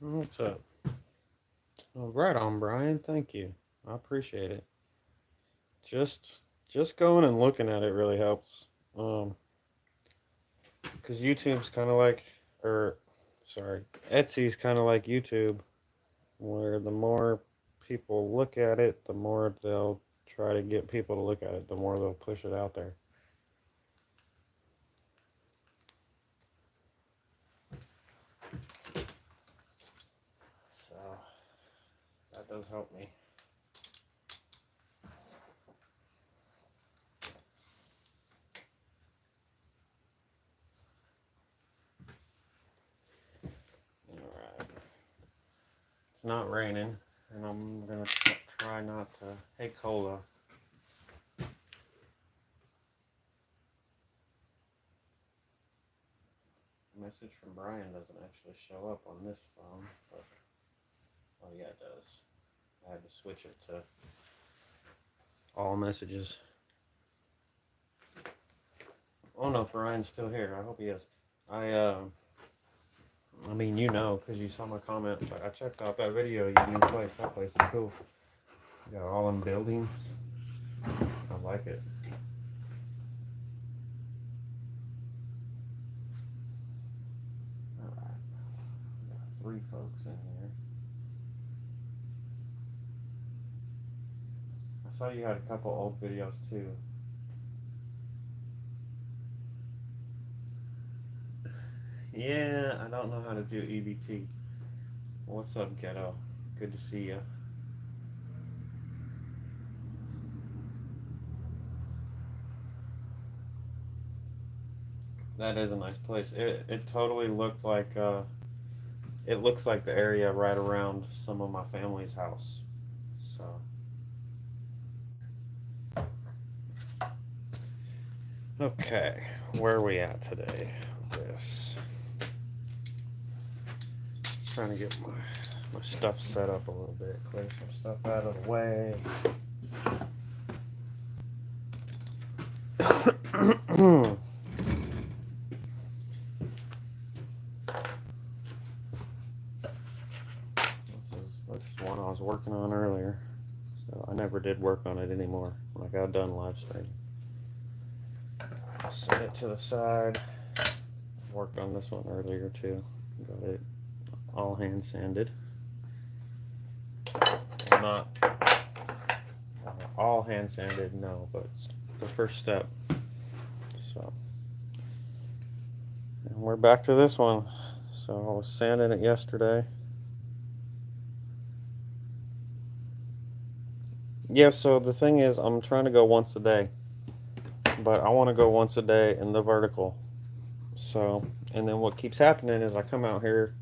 What's up? Oh, right on, Brian. Thank you. I appreciate it. Just just going and looking at it really helps. Um, because YouTube's kind of like, or sorry, Etsy's kind of like YouTube, where the more people look at it, the more they'll try to get people to look at it, the more they'll push it out there. So that does help me. All right. It's not raining, and I'm gonna try not to. Hey, Cola. Message from Brian doesn't actually show up on this phone, but oh yeah, it does. I had to switch it to all messages. I don't know if Brian's still here. I hope he is. I I mean, you know, because you saw my comment. I checked out that video. Your new place. That place is cool. You got all them buildings. I like it. All right. We got 3 folks in here. I saw you had a couple old videos too. Yeah, I don't know how to do EBT. What's up, Ghetto? Good to see you. That is a nice place. It totally looked like it looks like the area right around some of my family's house. So okay, where are we at today? This trying to get my stuff set up a little bit, clear some stuff out of the way. This is one I was working on earlier, so I never did work on it anymore when I got done live streaming. Set it to the side. Worked on this one earlier too. Got it all hand sanded. Well, not all hand sanded, no, but it's the first step. So, and we're back to this one. So I was sanding it yesterday. Yeah, so the thing is, I'm trying to go once a day, but I want to go once a day in the vertical. So, and then what keeps happening is I come out here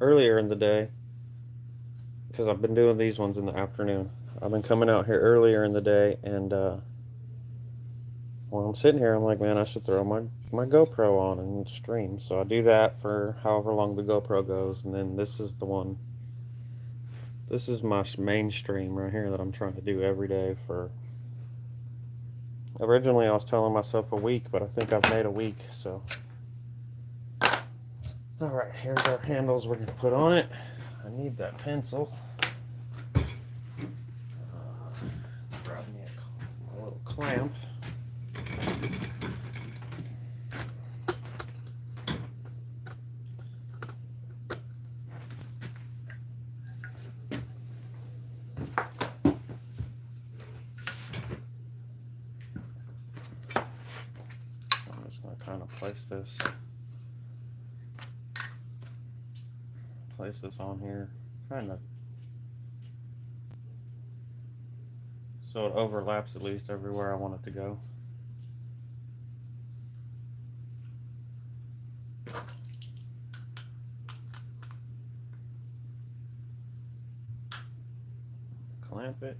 earlier in the day because I've been doing these ones in the afternoon. I've been coming out here earlier in the day, and while I'm sitting here, I'm like, man, I should throw my GoPro on and stream. So I do that for however long the GoPro goes, and then this is the one. This is my main stream right here that I'm trying to do every day for. Originally, I was telling myself a week, but I think I've made a week. So, all right, here's our handles we're gonna put on it. I need that pencil. Grab me a little clamp. I'm just gonna kind of place this on here, kind of, so it overlaps at least everywhere I want it to go. Clamp it.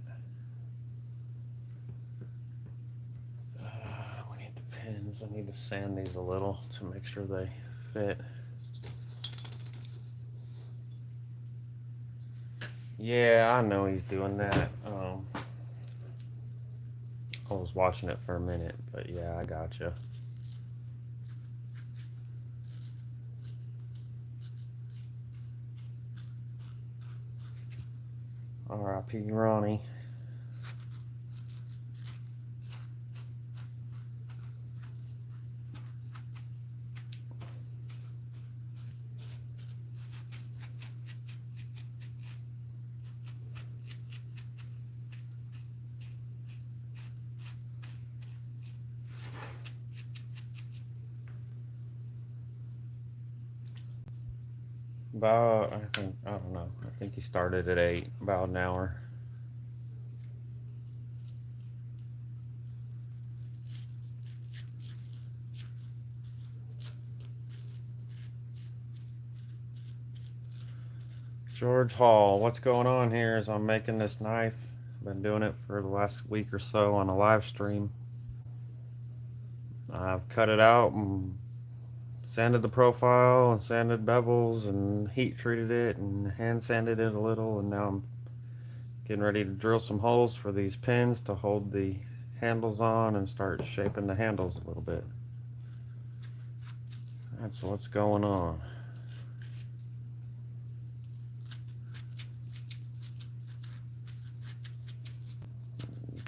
We need the pins. I need to sand these a little to make sure they fit. Yeah, I know he's doing that. I was watching it for a minute, but yeah, I gotcha. R.I.P. Ronnie. About, I don't know. I think he started at 8, about an hour. George Hall, what's going on here is I'm making this knife. Been doing it for the last week or so on a live stream. I've cut it out and sanded the profile and sanded bevels and heat treated it and hand sanded it a little, and now I'm getting ready to drill some holes for these pins to hold the handles on and start shaping the handles a little bit. That's what's going on.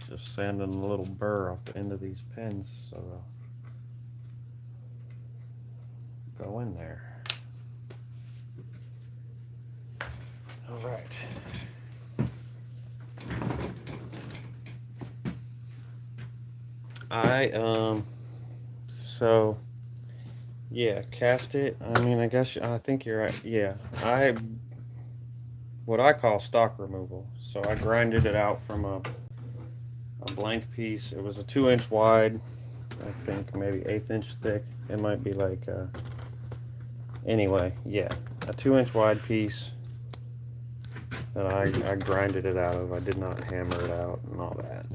Just sanding a little burr off the end of these pins so they'll go in there. All right. So yeah, cast it. I mean, I think you're right. Yeah, what I call stock removal. So I grinded it out from a blank piece. It was a 2-inch wide, I think maybe 1/8 inch thick. It might be like, anyway, yeah, a 2-inch wide piece that I grinded it out of. I did not hammer it out and all that.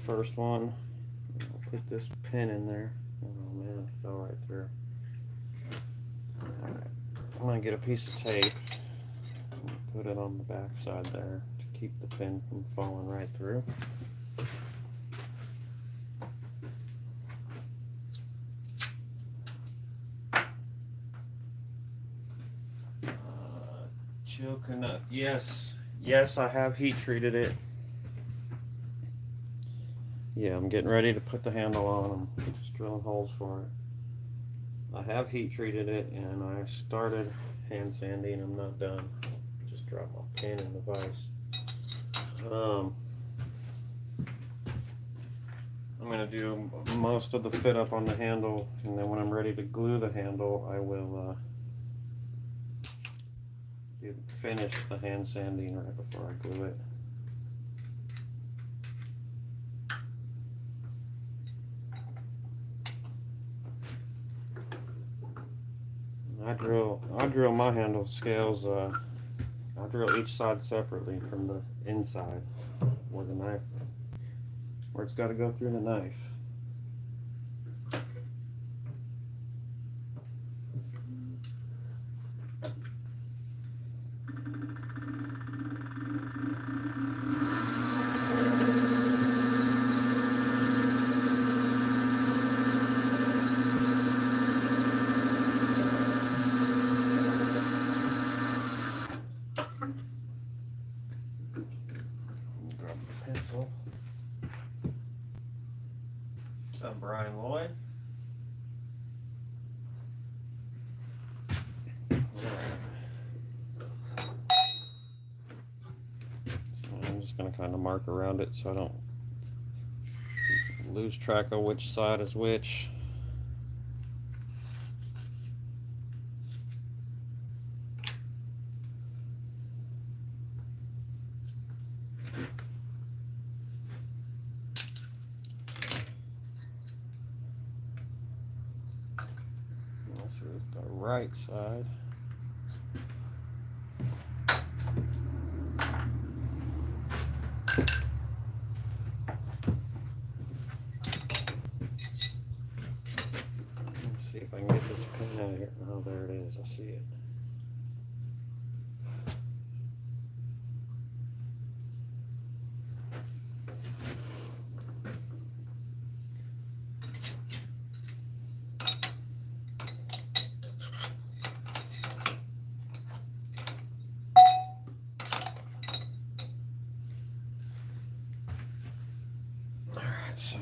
First one, I'll put this pin in there. Oh man, it fell right through. Alright, I'm gonna get a piece of tape and put it on the back side there to keep the pin from falling right through. Coconut, yes, I have heat treated it. Yeah, I'm getting ready to put the handle on. I'm just drilling holes for it. I have heat treated it and I started hand sanding. I'm not done. Just dropped my pin in the vise. I'm going to do most of the fit up on the handle, and then when I'm ready to glue the handle, I will finish the hand sanding right before I glue it. I drill my handle scales. I drill each side separately from the inside, where the knife, where it's got to go through the knife. going to kind of mark around it so I don't lose track of which side is which. This is the right side. Let's see if I can get this pin out of here. Oh, there it is. I see it. Alright, so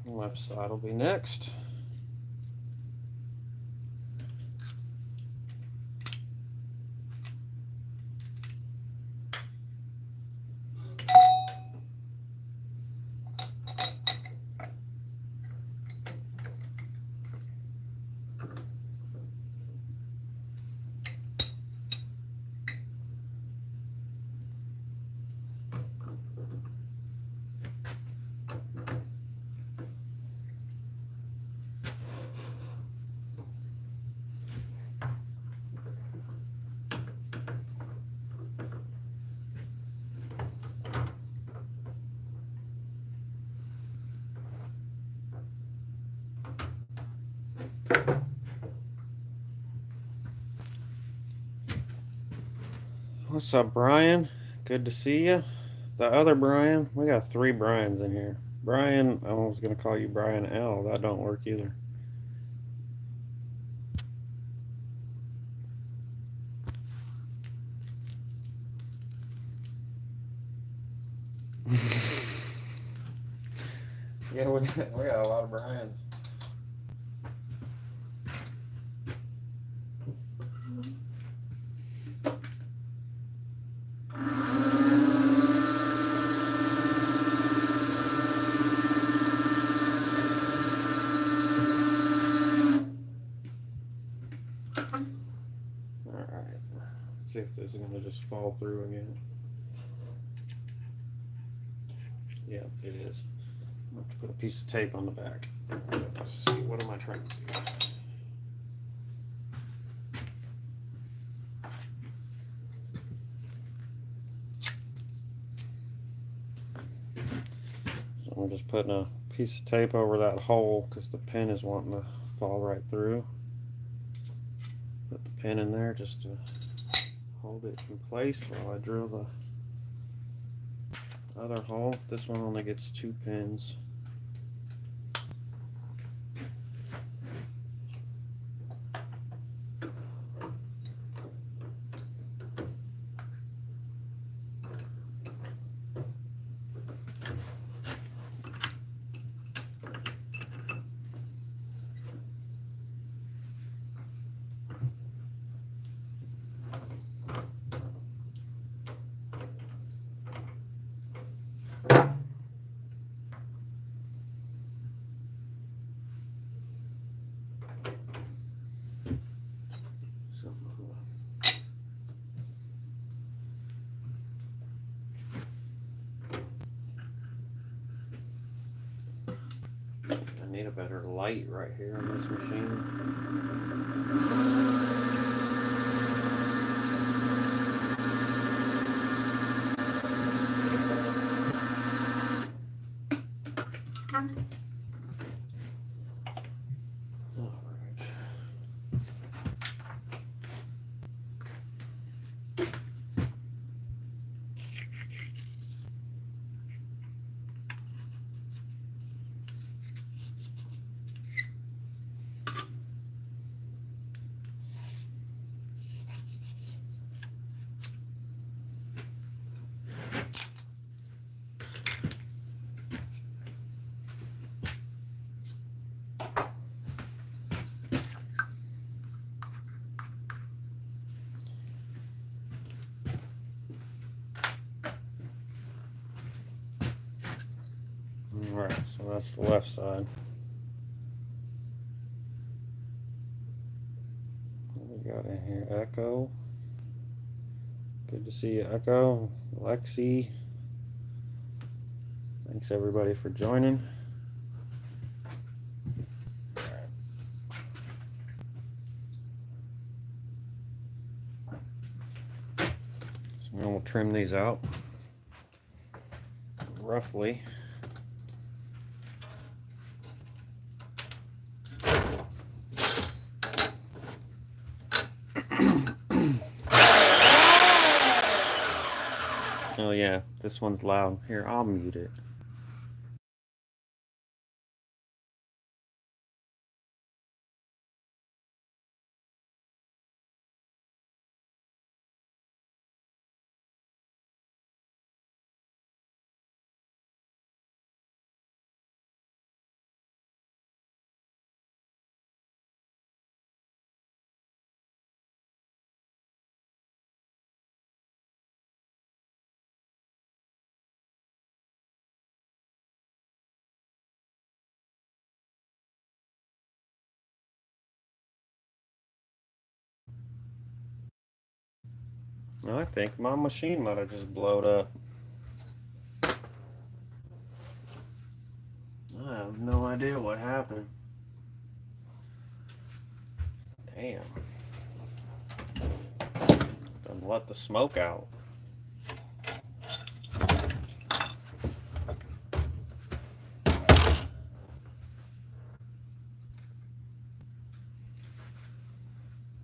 the left side will be next. What's up, Brian? Good to see you. The other Brian, we got 3 Brians in here. Brian, I was going to call you Brian L. That don't work either. Yeah, we got a lot of Brians. Alright, let's see if this is going to just fall through again. Yeah, it is. I'm going to have to put a piece of tape on the back. Let's see, what am I trying to do? So I'm just putting a piece of tape over that hole because the pin is wanting to fall right through. Put the pin in there just to hold it in place while I drill the other hole. This one only gets 2 pins. I need a better light right here on this machine. Alright, so that's the left side. What we got in here? Echo. Good to see you, Echo. Lexi. Thanks everybody for joining. So now we'll trim these out roughly. Oh yeah, this one's loud. Here, I'll mute it. I think my machine might have just blowed up. I have no idea what happened. Damn. Done let the smoke out.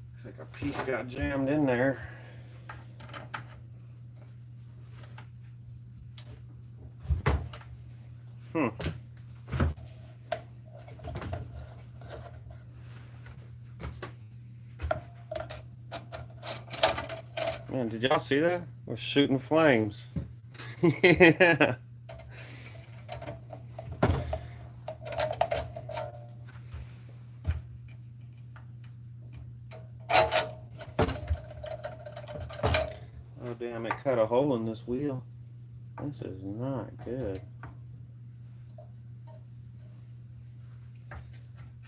Looks like a piece got jammed in there. Man, did y'all see that? We're shooting flames. Yeah. Oh damn, it cut a hole in this wheel. This is not good.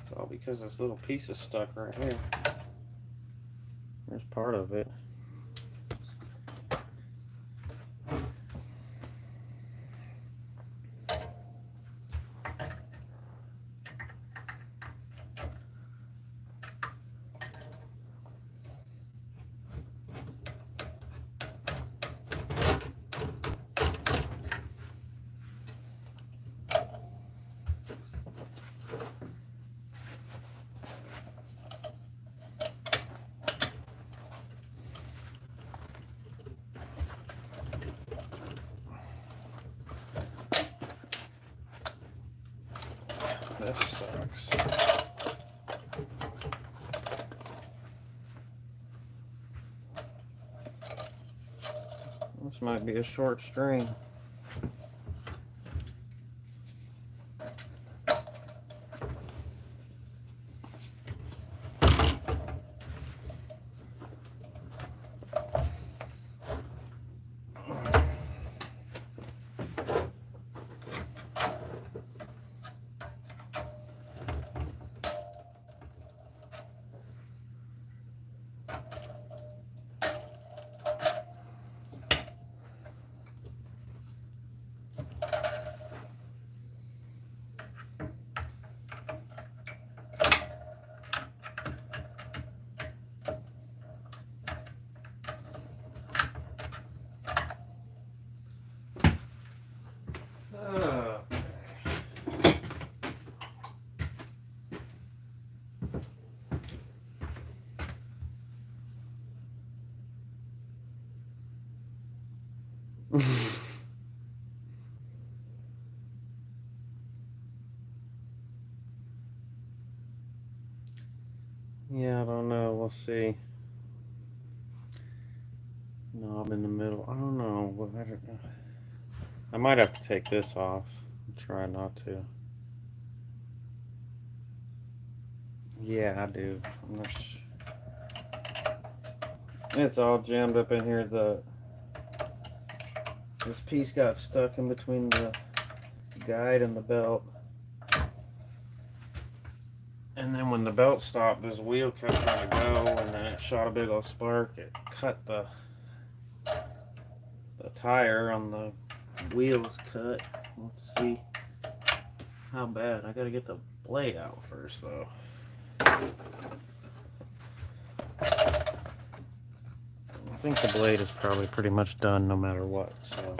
It's all because this little piece is stuck right here. There's part of it. This sucks. This might be a short string. Yeah, I don't know. We'll see. Knob in the middle. I don't know. I might have to take this off. Try not to. Yeah, I do. I'm not sure. It's all jammed up in here. This piece got stuck in between the guide in the belt. And then when the belt stopped, this wheel kept trying to go, and then it shot a big old spark. It cut the tire on the wheels cut. Let's see how bad. I gotta get the blade out first though. I think the blade is probably pretty much done no matter what, so.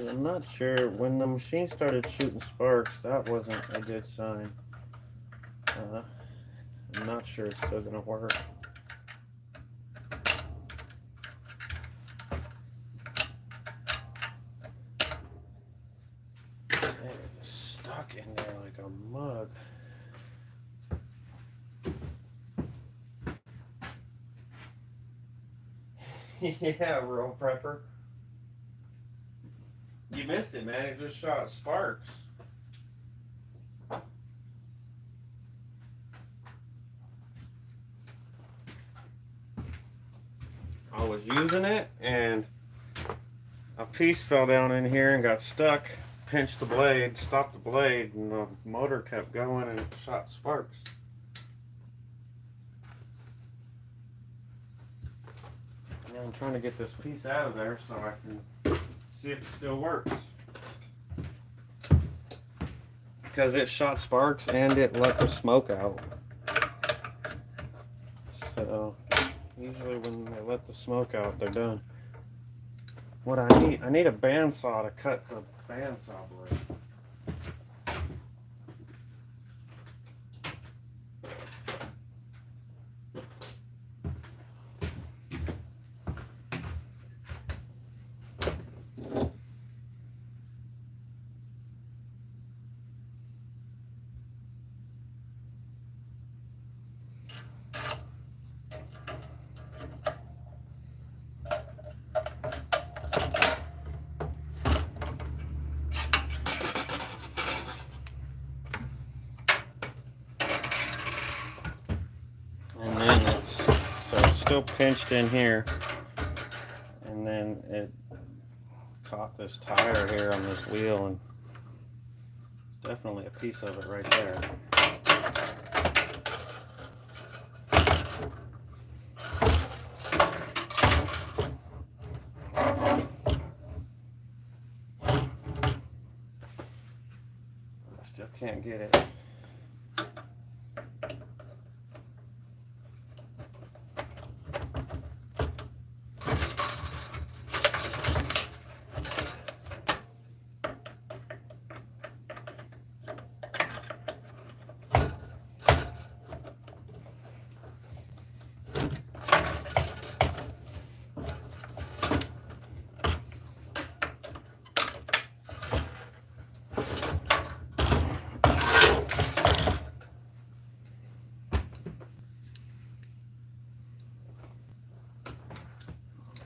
I'm not sure. When the machine started shooting sparks, that wasn't a good sign. I'm not sure it's still going to work. It's stuck in there like a mug. Yeah, roll prepper. You missed it, man. It just shot sparks. I was using it and a piece fell down in here and got stuck. Pinched the blade, stopped the blade, and the motor kept going and it shot sparks. Now I'm trying to get this piece out of there so I can see if it still works. Because it shot sparks and it let the smoke out. So usually when they let the smoke out, they're done. What I need a bandsaw to cut the bandsaw blade. And then it's still pinched in here, and then it caught this tire here on this wheel, and definitely a piece of it right there. I still can't get it.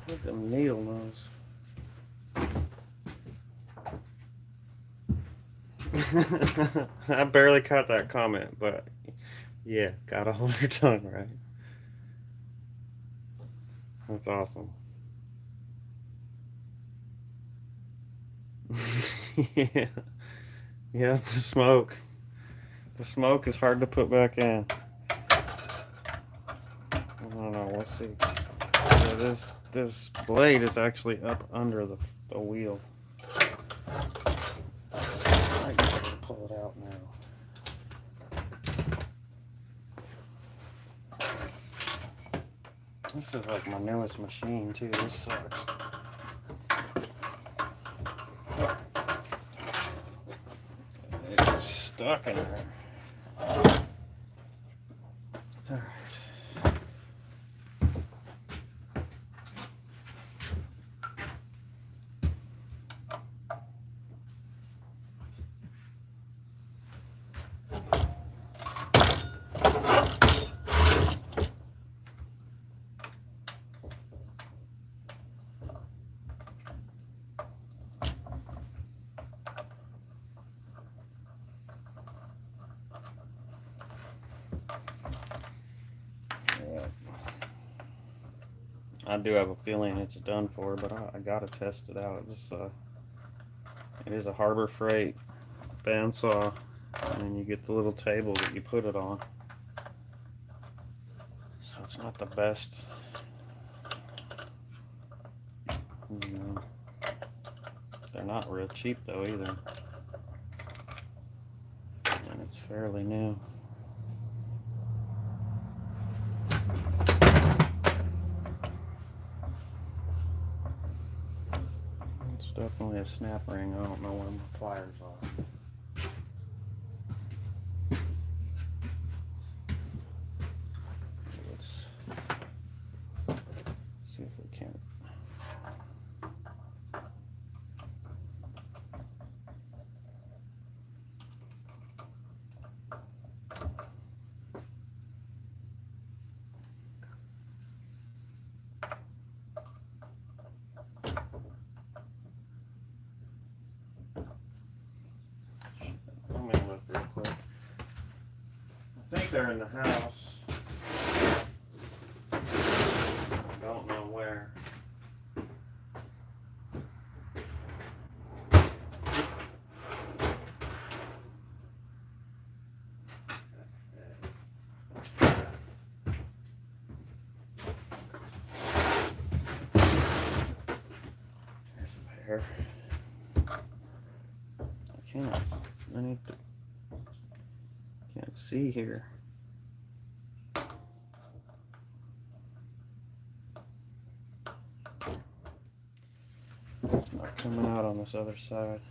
Look at them needle nose. I barely caught that comment, but yeah, gotta hold your tongue, right? That's awesome. Yeah, yeah, the smoke. The smoke is hard to put back in. I don't know, we'll see. Yeah, this blade is actually up under the wheel. I can pull it out now. This is like my newest machine too. This sucks. It's stuck in there. Alright. I do have a feeling it's done for, but I gotta test it out. It is a Harbor Freight bandsaw, and then you get the little table that you put it on. So it's not the best. You know, they're not real cheap though either, and it's fairly new. It's definitely a snap ring. I don't know where my pliers are. Let's see if we can. Let me look real quick. I think they're in the house. I don't know where. Here's a pair. Can't see here. It's not coming out on this other side.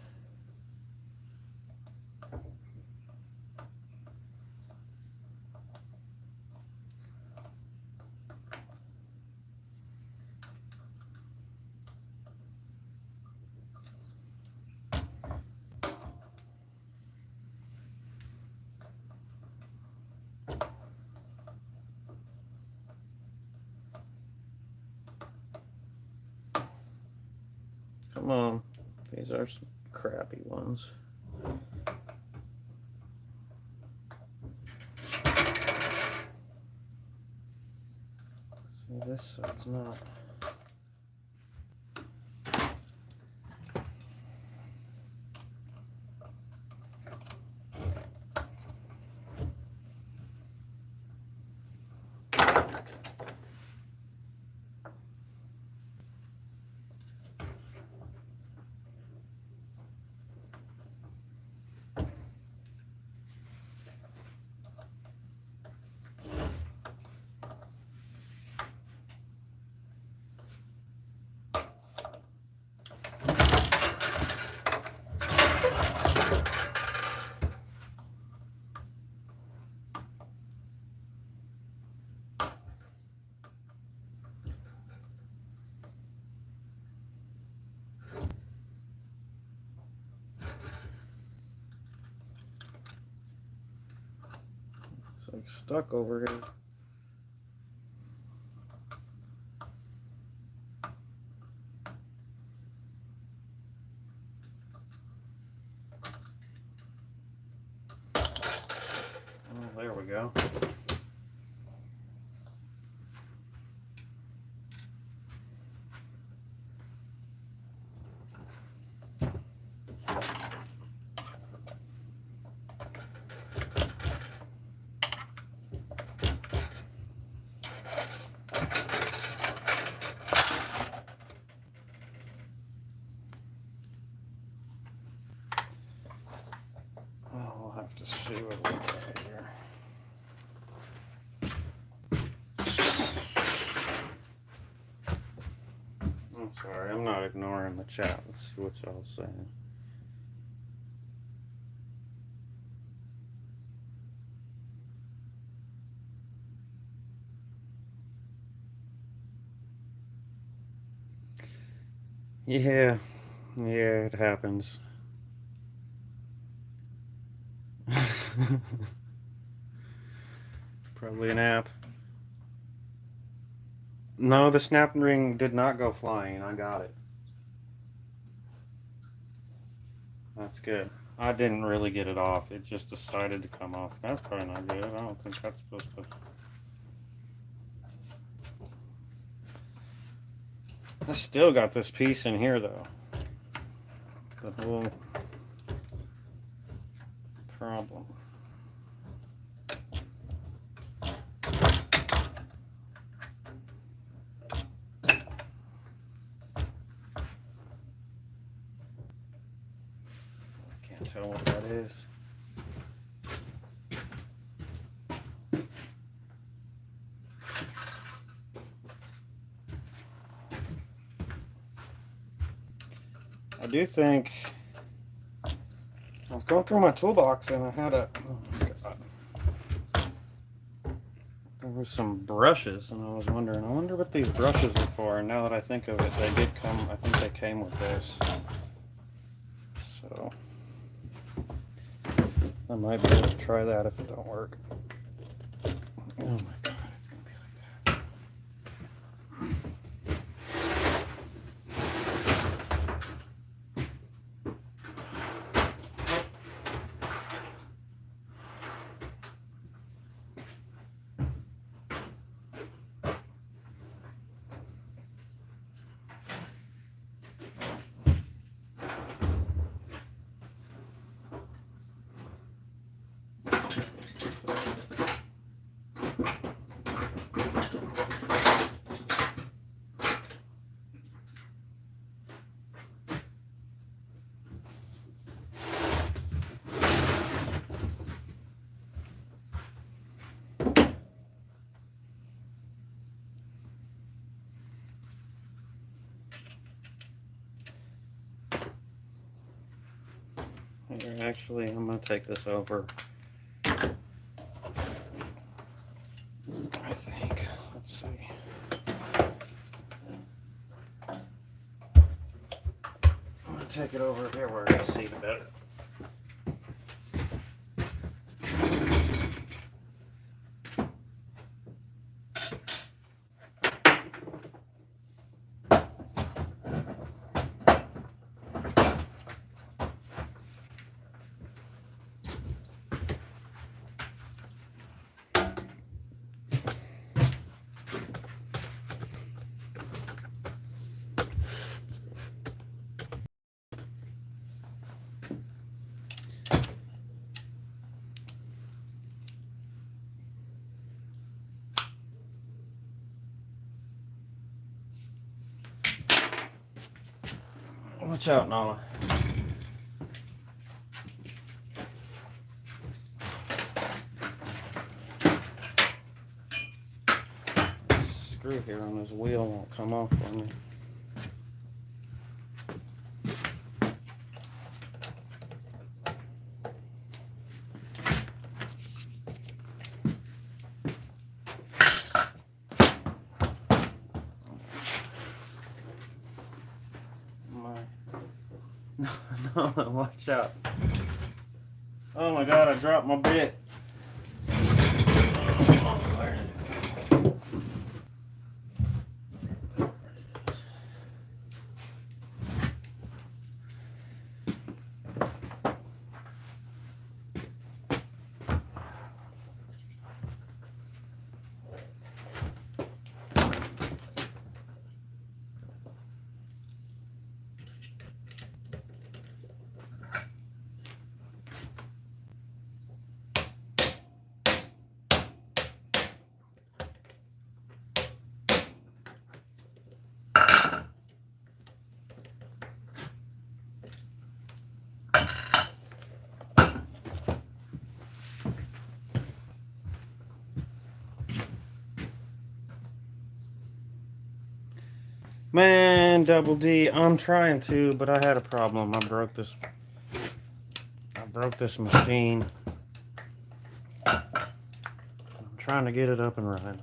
Come on, these are some crappy ones. See, this side's not. It's like stuck over here. Oh, there we go. see what we got here. I'm sorry, I'm not ignoring the chat. Let's see what y'all saying. Yeah, it happens. Probably an app. No, the snap ring did not go flying. I got it. That's good. I didn't really get it off. It just decided to come off. That's probably not good. I don't think that's supposed to. I still got this piece in here though. The whole problem. Can't tell what that is. I do think I was going through my toolbox and I had a, oh God. There were some brushes and I was wondering, I wonder what these brushes are for. And now that I think of it, they did come, I think they came with this. So I might be able to try that if it don't work. Oh my God, it's gonna be like that. Here, actually, I'm gonna take this over. I think. Let's see. I'm gonna take it over here where I can see the better. Watch out, Nala. This screw here on this wheel won't come off for me. No, watch out. Oh my God, I dropped my bit. Oh, where did it go? There it is. Man, Double D, I'm trying to, but I had a problem. I broke this machine. I'm trying to get it up and running.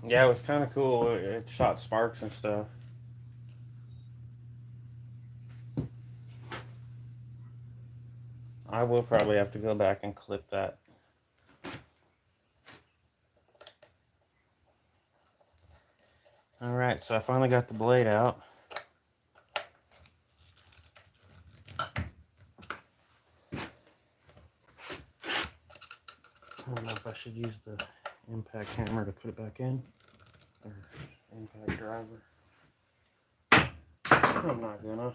Yeah, it was kind of cool. It shot sparks and stuff. I will probably have to go back and clip that. Alright, so I finally got the blade out. I don't know if I should use the impact hammer to put it back in, or impact driver. I'm not gonna.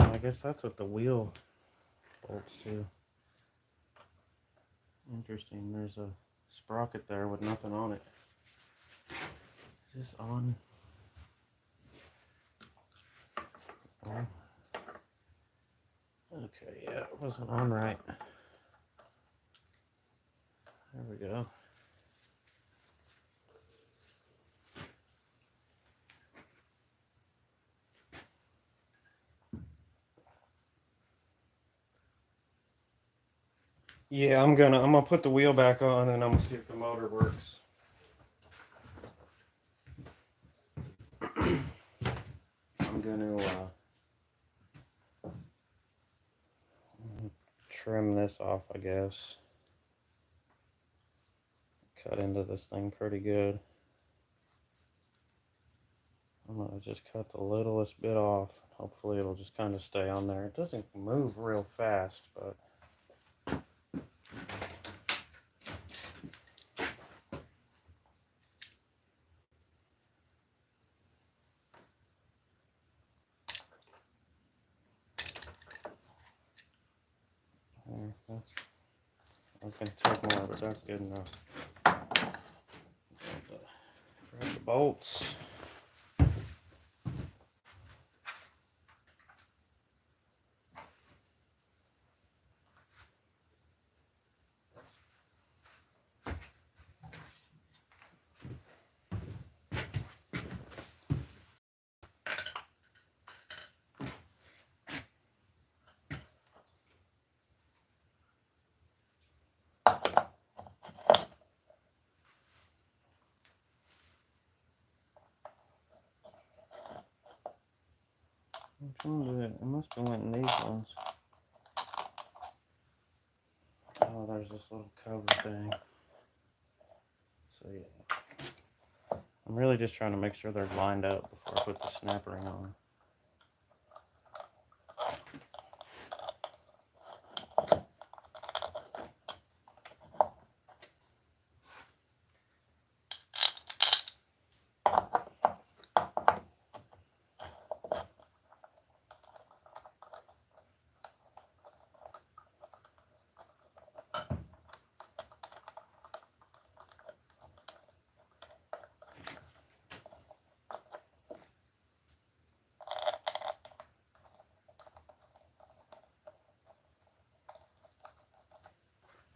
I guess that's what the wheel bolts to. Interesting, there's a sprocket there with nothing on it. Is this on? Oh. Okay, yeah, it wasn't on right. There we go. Yeah, I'm gonna put the wheel back on and I'm gonna see if the motor works. I'm gonna trim this off, I guess. Cut into this thing pretty good. I'm gonna just cut the littlest bit off. Hopefully it'll just kind of stay on there. It doesn't move real fast, but that's, I was gonna take more, but that's good enough. Grab the bolts. Which one did it? It must have went in these ones. Oh, there's this little cover thing. So yeah, I'm really just trying to make sure they're lined up before I put the snap ring on.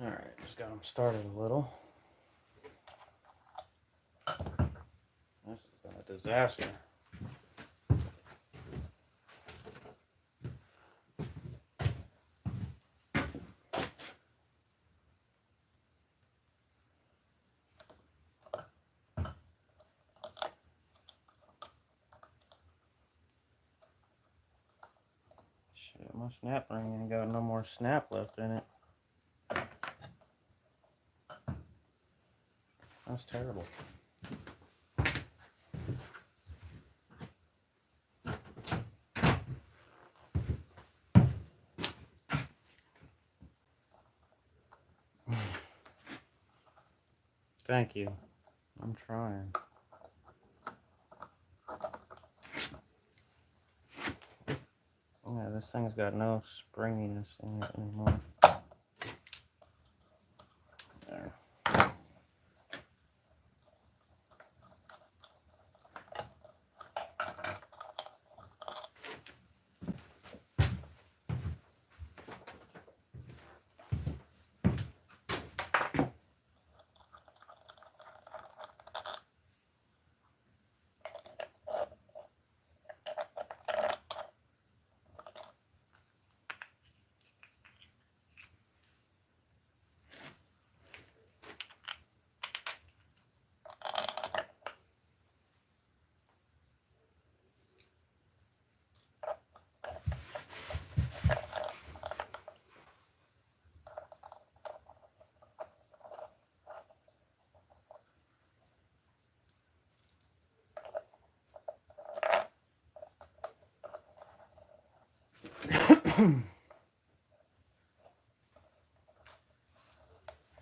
Alright, just got them started a little. This has been a disaster. Shit, my snap ring ain't got no more snap left in it. That's terrible. Thank you. I'm trying. Yeah, this thing's got no springiness in it anymore. There.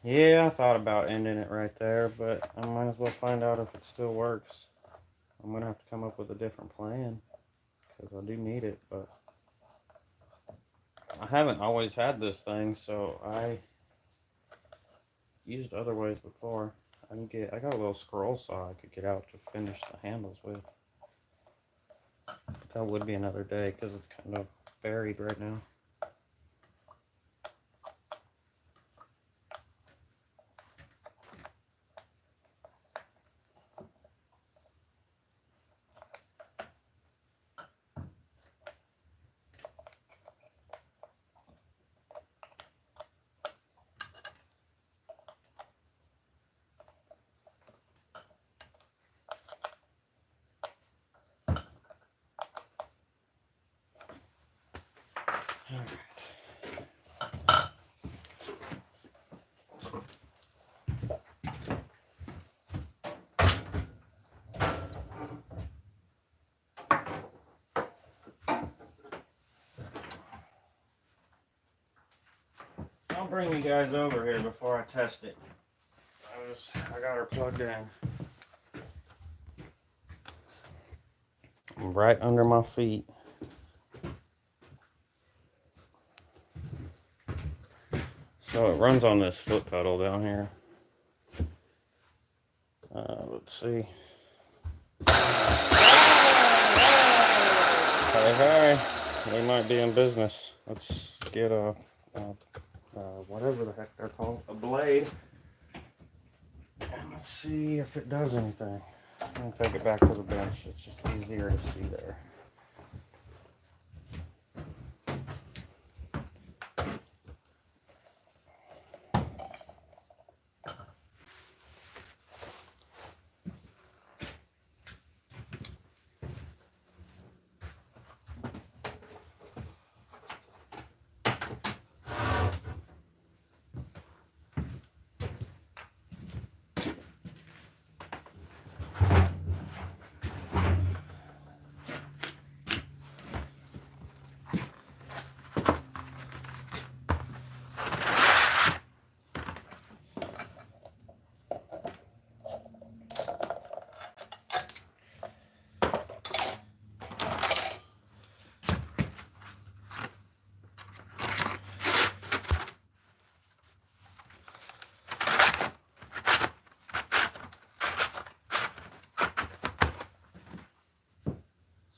Yeah, I thought about ending it right there, but I might as well find out if it still works. I'm going to have to come up with a different plan, because I do need it, but I haven't always had this thing, so I used other ways before. I got a little scroll saw I could get out to finish the handles with. But that would be another day, because it's kind of buried right now. I'll bring you guys over here before I test it. I got her plugged in. Right under my feet. So it runs on this foot pedal down here. Let's see. Hey, they might be in business. Let's get whatever the heck they're called, a blade. And let's see if it does anything. I'm gonna take it back to the bench. It's just easier to see there.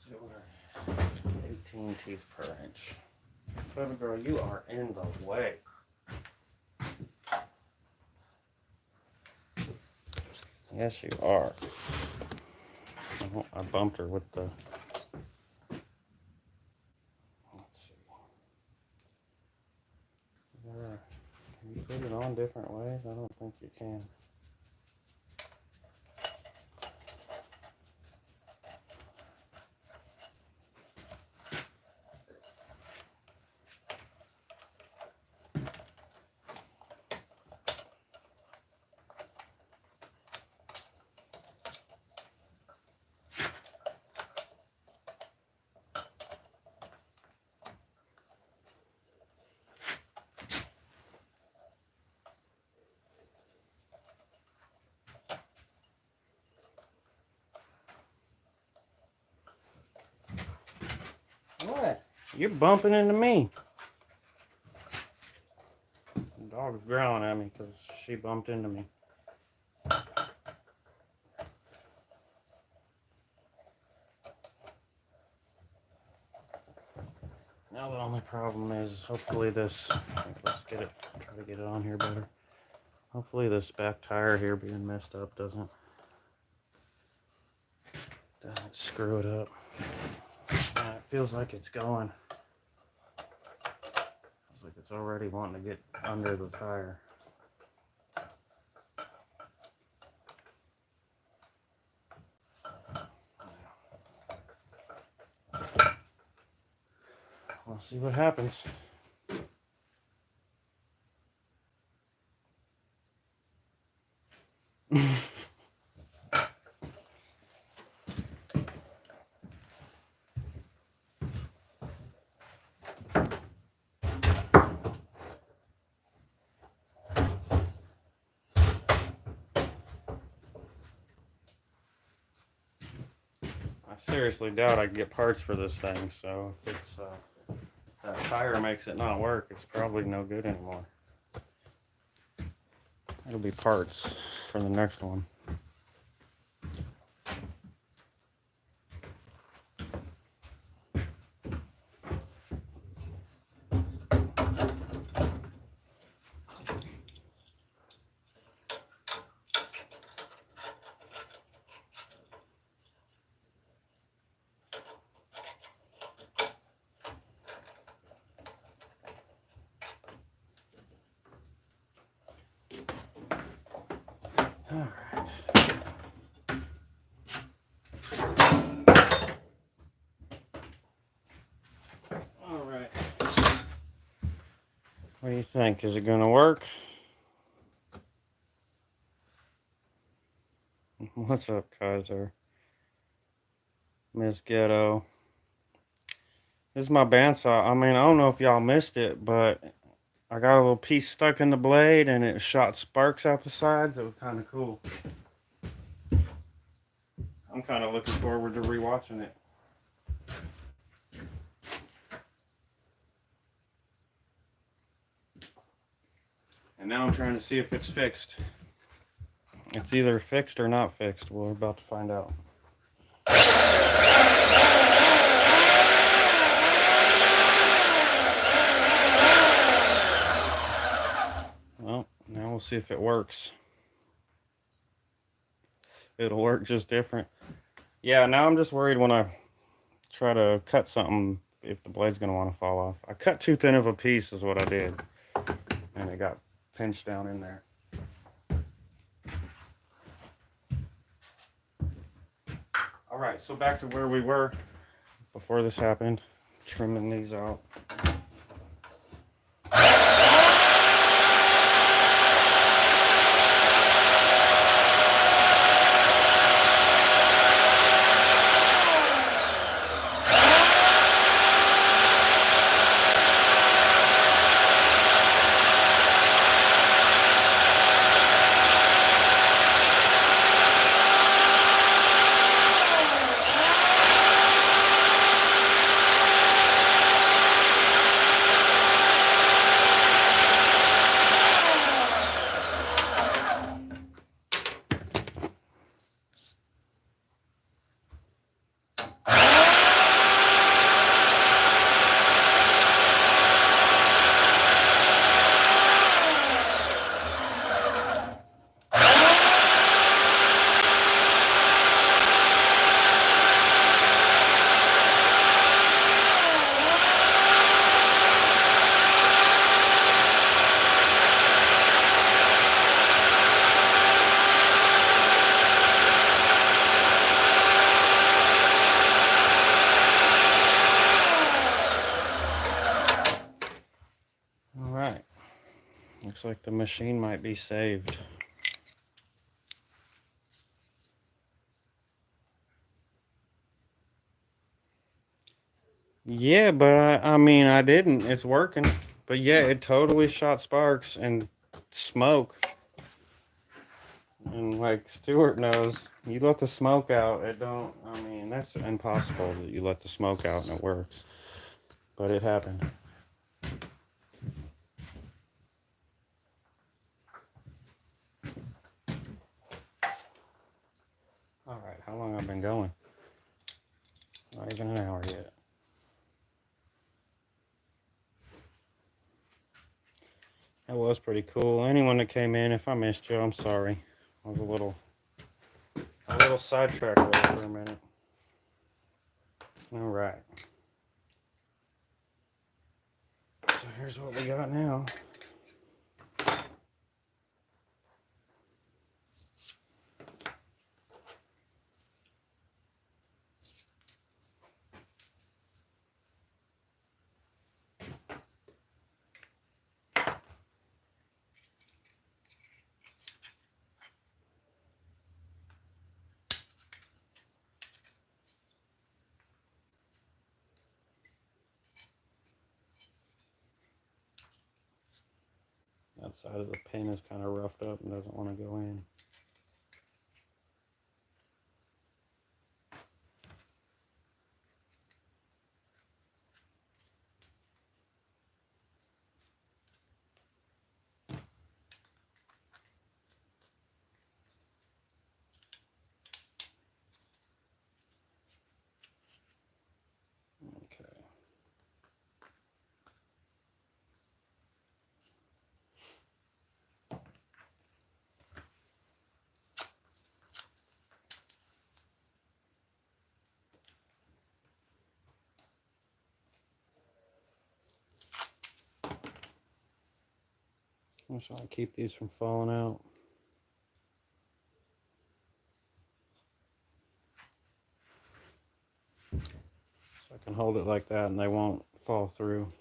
So we're 18 teeth per inch. Baby girl, you are in the way. Yes, you are. I bumped her with the... Let's see. Can you put it on different ways? I don't think you can. What? You're bumping into me. The dog's growling at me because she bumped into me. Now the only problem is hopefully this, let's get it, try to get it on here better. Hopefully this back tire here being messed up doesn't screw it up. It feels like it's going. Feels like it's already wanting to get under the tire. We'll see what happens. I seriously doubt I can get parts for this thing, so if it's that tire makes it not work, it's probably no good anymore. It'll be parts for the next one. Alright. What do you think? Is it gonna work? What's up, Kaiser? Miss Ghetto. This is my bandsaw. I mean, I don't know if y'all missed it, but I got a little piece stuck in the blade and it shot sparks out the sides. It was kind of cool. I'm kind of looking forward to rewatching it. And now I'm trying to see if it's fixed. It's either fixed or not fixed. We're about to find out. Well, now we'll see if it works. It'll work just different. Yeah, now I'm just worried when I try to cut something if the blade's going to want to fall off. I cut too thin of a piece is what I did. And it got pinched down in there. Alright, so back to where we were before this happened. Trimming these out. Looks like the machine might be saved. Yeah, but I mean, I didn't. It's working. But yeah, it totally shot sparks and smoke. And like Stuart knows, you let the smoke out, it don't, I mean, that's impossible that you let the smoke out and it works. but it happened. All right, how long I've been going? Not even an hour yet. That was pretty cool. Anyone that came in, if I missed you, I'm sorry. I was a little sidetracked there for a minute. All right. So here's what we got now. That side of the pin is kind of roughed up and doesn't want to go in. Okay. I'm just trying to keep these from falling out. So I can hold it like that and they won't fall through.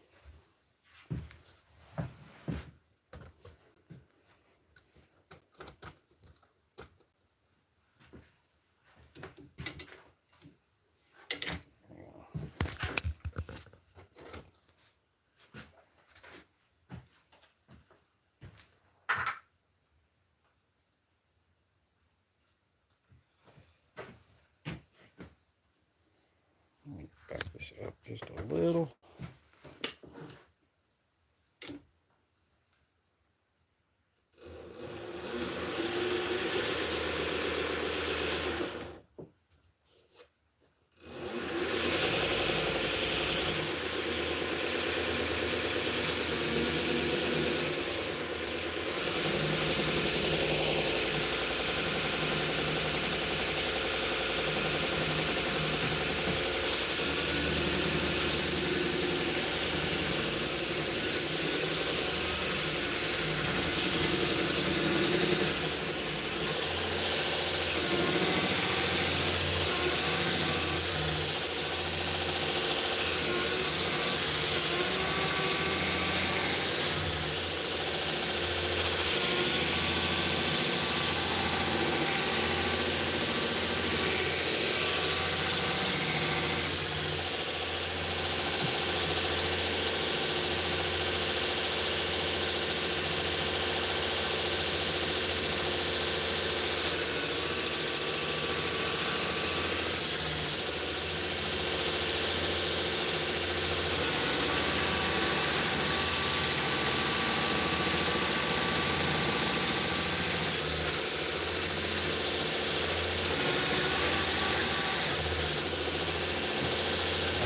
Let me back this up just a little.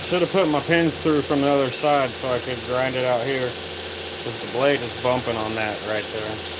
Should have put my pins through from the other side so I could grind it out here, because the blade is bumping on that right there.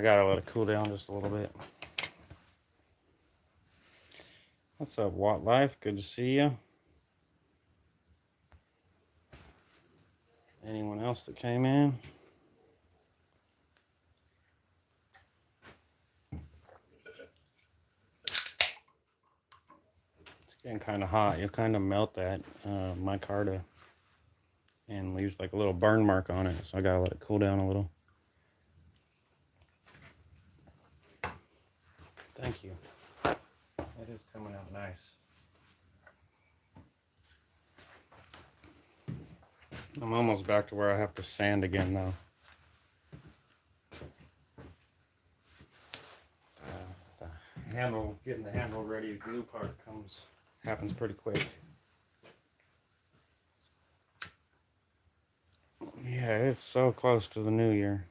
gotta let it cool down just a little bit. What's up, Watt Life? Good to see you. Anyone else that came in? It's getting kind of hot. You'll kind of melt that micarta and leaves like a little burn mark on it. So I gotta let it cool down a little. Thank you. It is coming out nice. I'm almost back to where I have to sand again though. Getting the handle ready, the glue part happens pretty quick. Yeah, it's so close to the new year.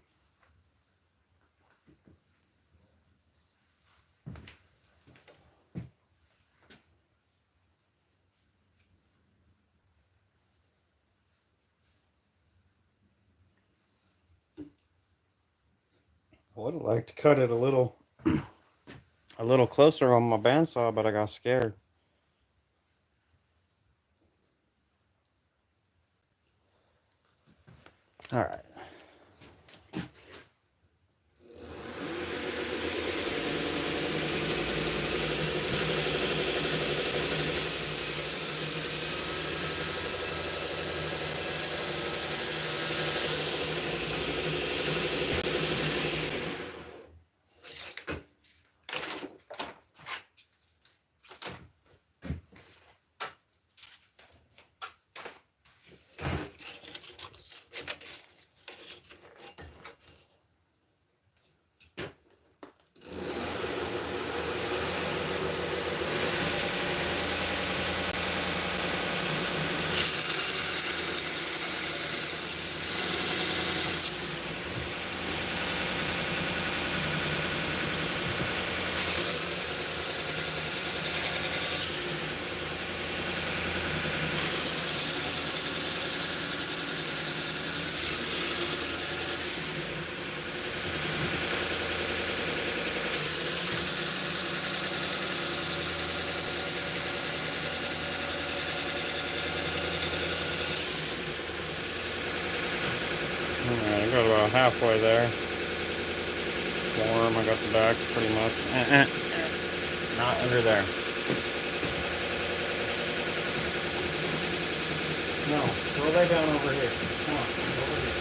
I would have liked to cut it a little closer on my bandsaw, but I got scared. All right. Alright, I got about halfway there. Warm, I got the back pretty much. Not under there. No, go lay down over here. Come on, over here.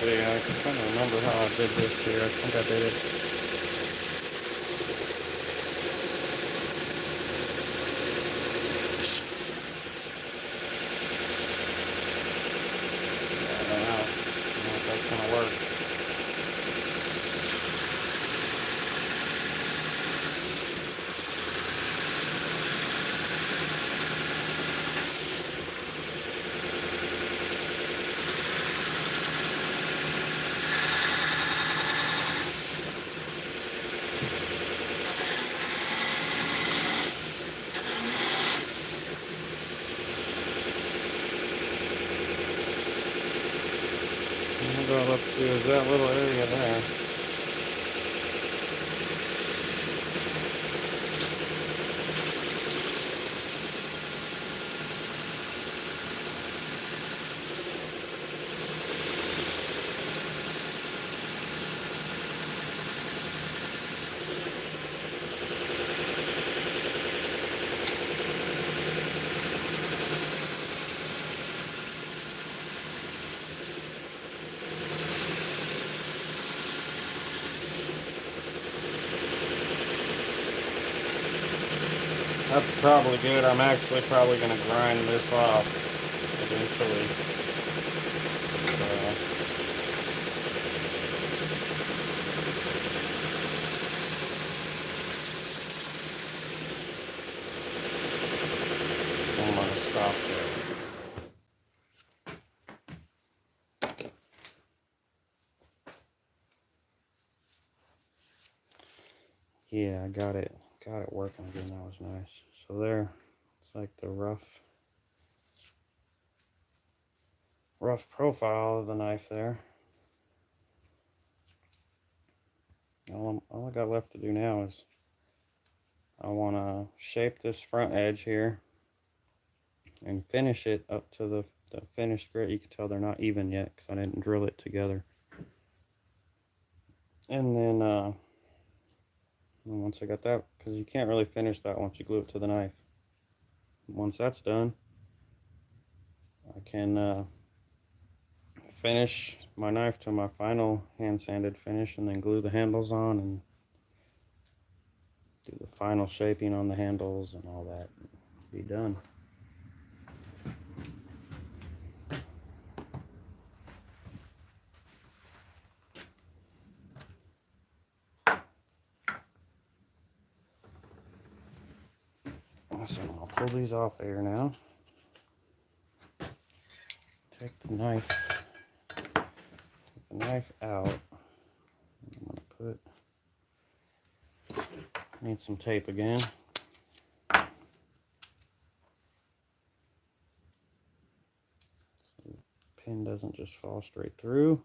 See, I can kind of remember how I did this here. I think I did it. I don't know if that's going to work. let's see, is that little area there. That's probably good. I'm actually probably going to grind this off eventually. I'm going to stop there. Yeah, I got it working again. That was nice. So there, it's like the rough profile of the knife there. All I got left to do now is I want to shape this front edge here and finish it up to the finished grit. You can tell they're not even yet because I didn't drill it together. And then once I got that, because you can't really finish that once you glue it to the knife. Once that's done, I can finish my knife to my final hand sanded finish and then glue the handles on and do the final shaping on the handles and all that. Be done. So I'll pull these off here now. Take the knife out. I'm gonna need some tape again. So the pin doesn't just fall straight through.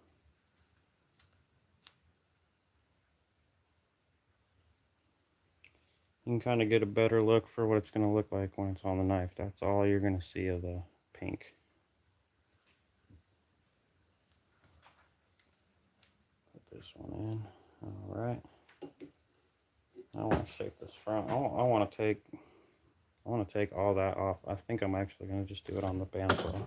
You can kind of get a better look for what it's going to look like when it's on the knife. That's all you're going to see of the pink. Put this one in. All right. I want to shape this front. I want to take all that off. I think I'm actually going to just do it on the bandsaw.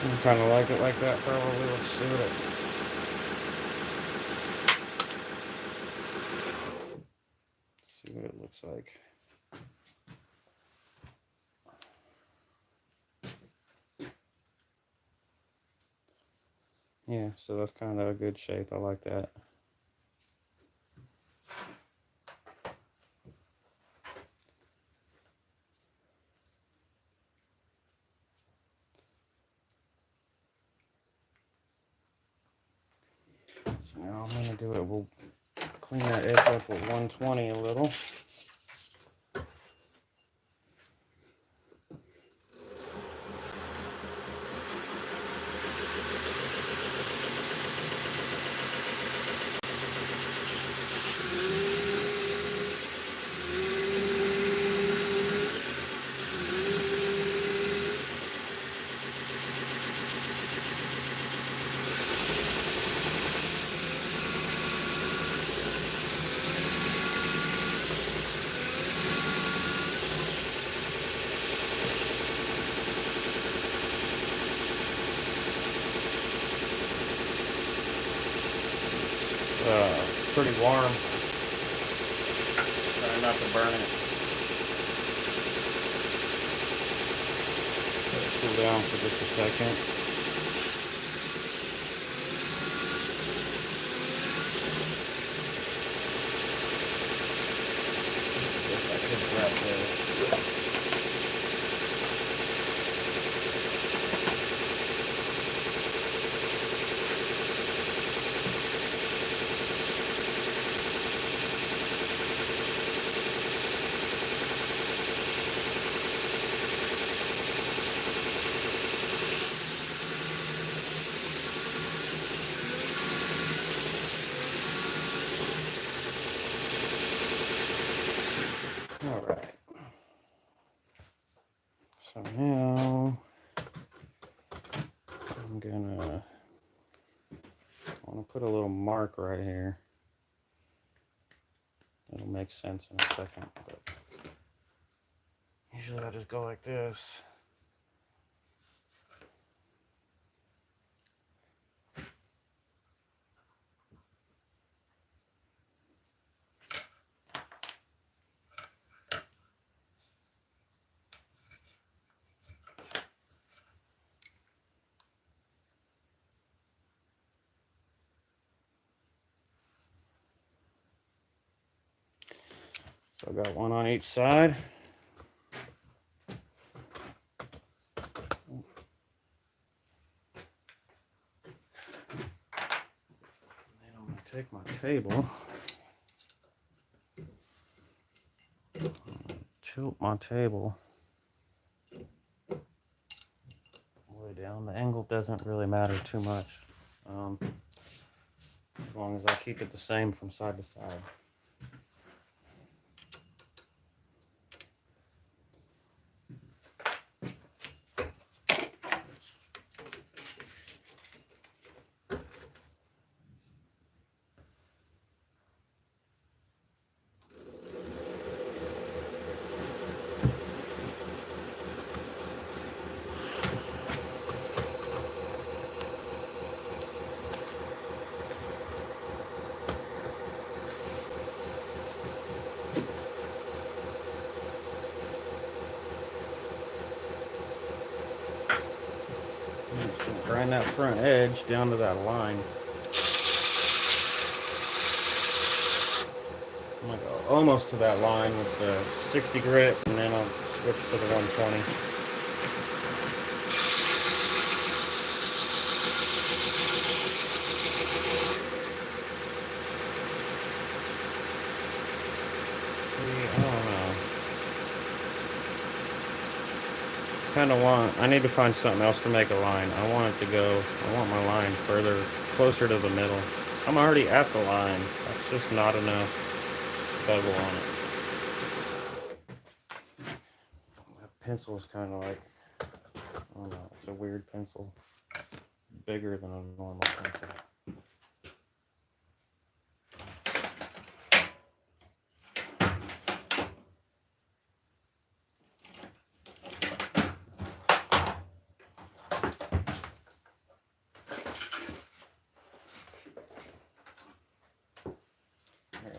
I kind of like it like that, probably. Let's see what it looks like. Yeah, so that's kind of a good shape. I like that. So now I'm going to do it. We'll clean that edge up with 120 a little. pretty warm. Try not to burn it. Let it cool down for just a second. Guess I could grab this. All right. So now I want to put a little mark right here. It'll make sense in a second, but usually I just go like this. So I got one on each side. Then I'm going to take my table, tilt my table way down. The angle doesn't really matter too much, as long as I keep it the same from side to side. Grind that front edge down to that line. I'm gonna go almost to that line with the 60 grit, and then I'll switch to the 120. I need to find something else to make a line. I want my line further, closer to the middle. I'm already at the line. That's just not enough bevel on it. That pencil is kind of like, I don't know, it's a weird pencil. Bigger than a normal pencil.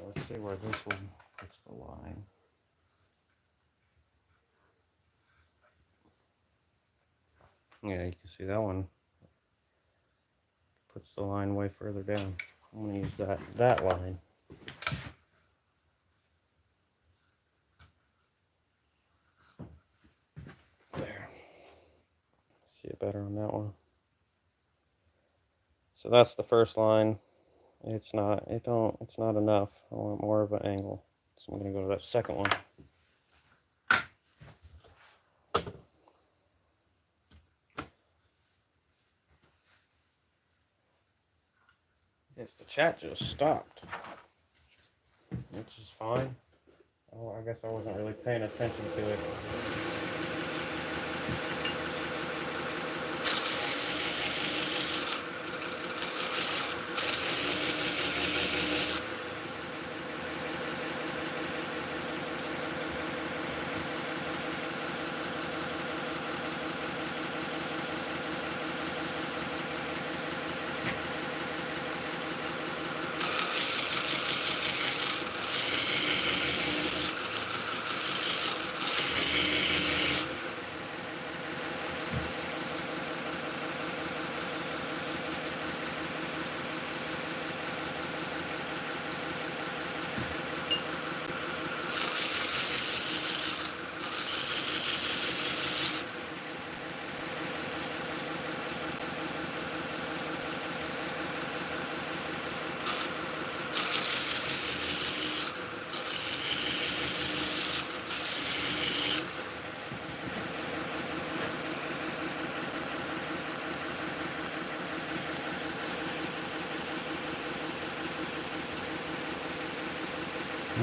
Let's see where this one puts the line. Yeah, you can see that one puts the line way further down. I'm going to use that line. There. See it better on that one. So that's the first line. It's not enough. I want more of an angle. So I'm going to go to that second one. Yes, the chat just stopped, which is fine. Oh, I guess I wasn't really paying attention to it.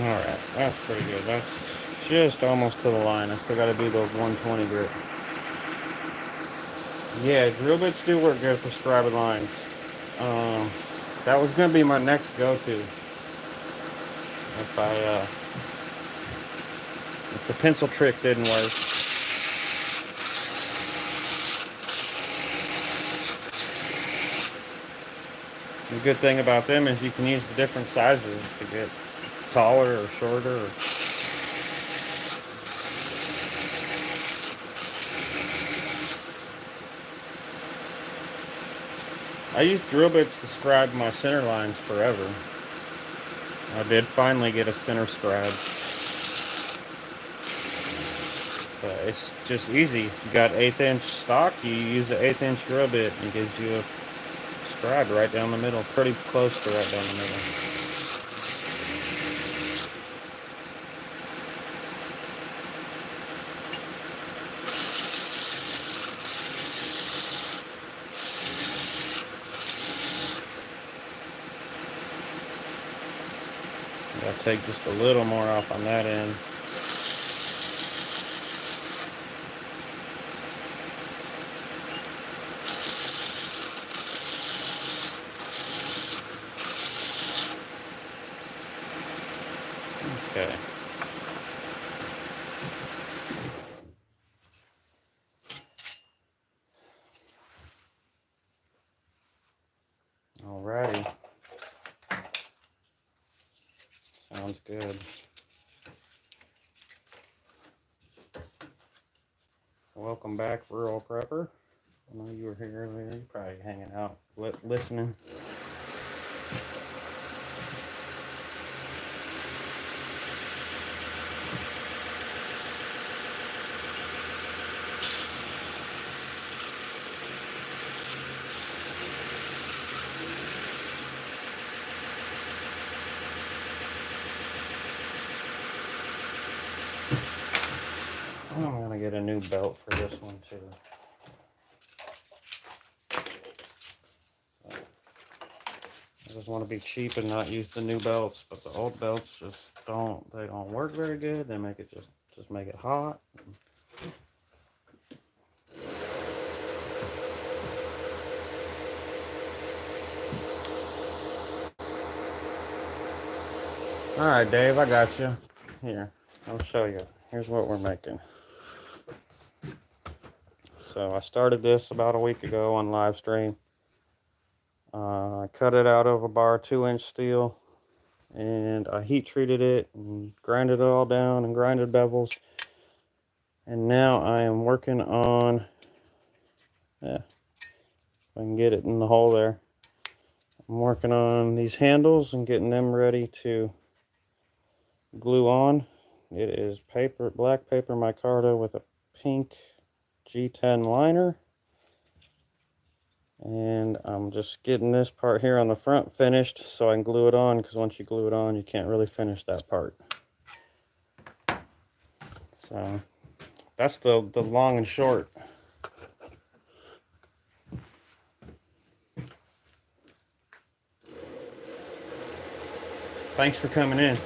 Alright, that's pretty good. That's just almost to the line. I still got to do the 120 grit. Yeah, drill bits do work good for scribing lines. That was going to be my next go-to. If the pencil trick didn't work. The good thing about them is you can use the different sizes to get taller or shorter. I used drill bits to scribe my center lines forever. I did finally get a center scribe. But it's just easy. You got 1/8 inch stock, you use the 1/8 inch drill bit and it gives you a scribe right down the middle, pretty close to right down the middle. I'll take just a little more off on that end. Okay. Alrighty. Sounds good. Welcome back, rural prepper. I know you were here earlier. You're probably hanging out, listening. I'm gonna get a new belt for this one too. I just want to be cheap and not use the new belts, but the old belts just don't work very good. They make it just make it hot. All right, Dave, I got you. Here, I'll show you. Here's what we're making. So I started this about a week ago on live stream. I cut it out of a bar 2-inch steel, and I heat treated it and grinded it all down and grinded bevels. And now I am working on, if I can get it in the hole there. I'm working on these handles and getting them ready to glue on. It is black paper micarta with a pink G10 liner. And I'm just getting this part here on the front finished so I can glue it on, because once you glue it on, you can't really finish that part. So that's the long and short. Thanks for coming in.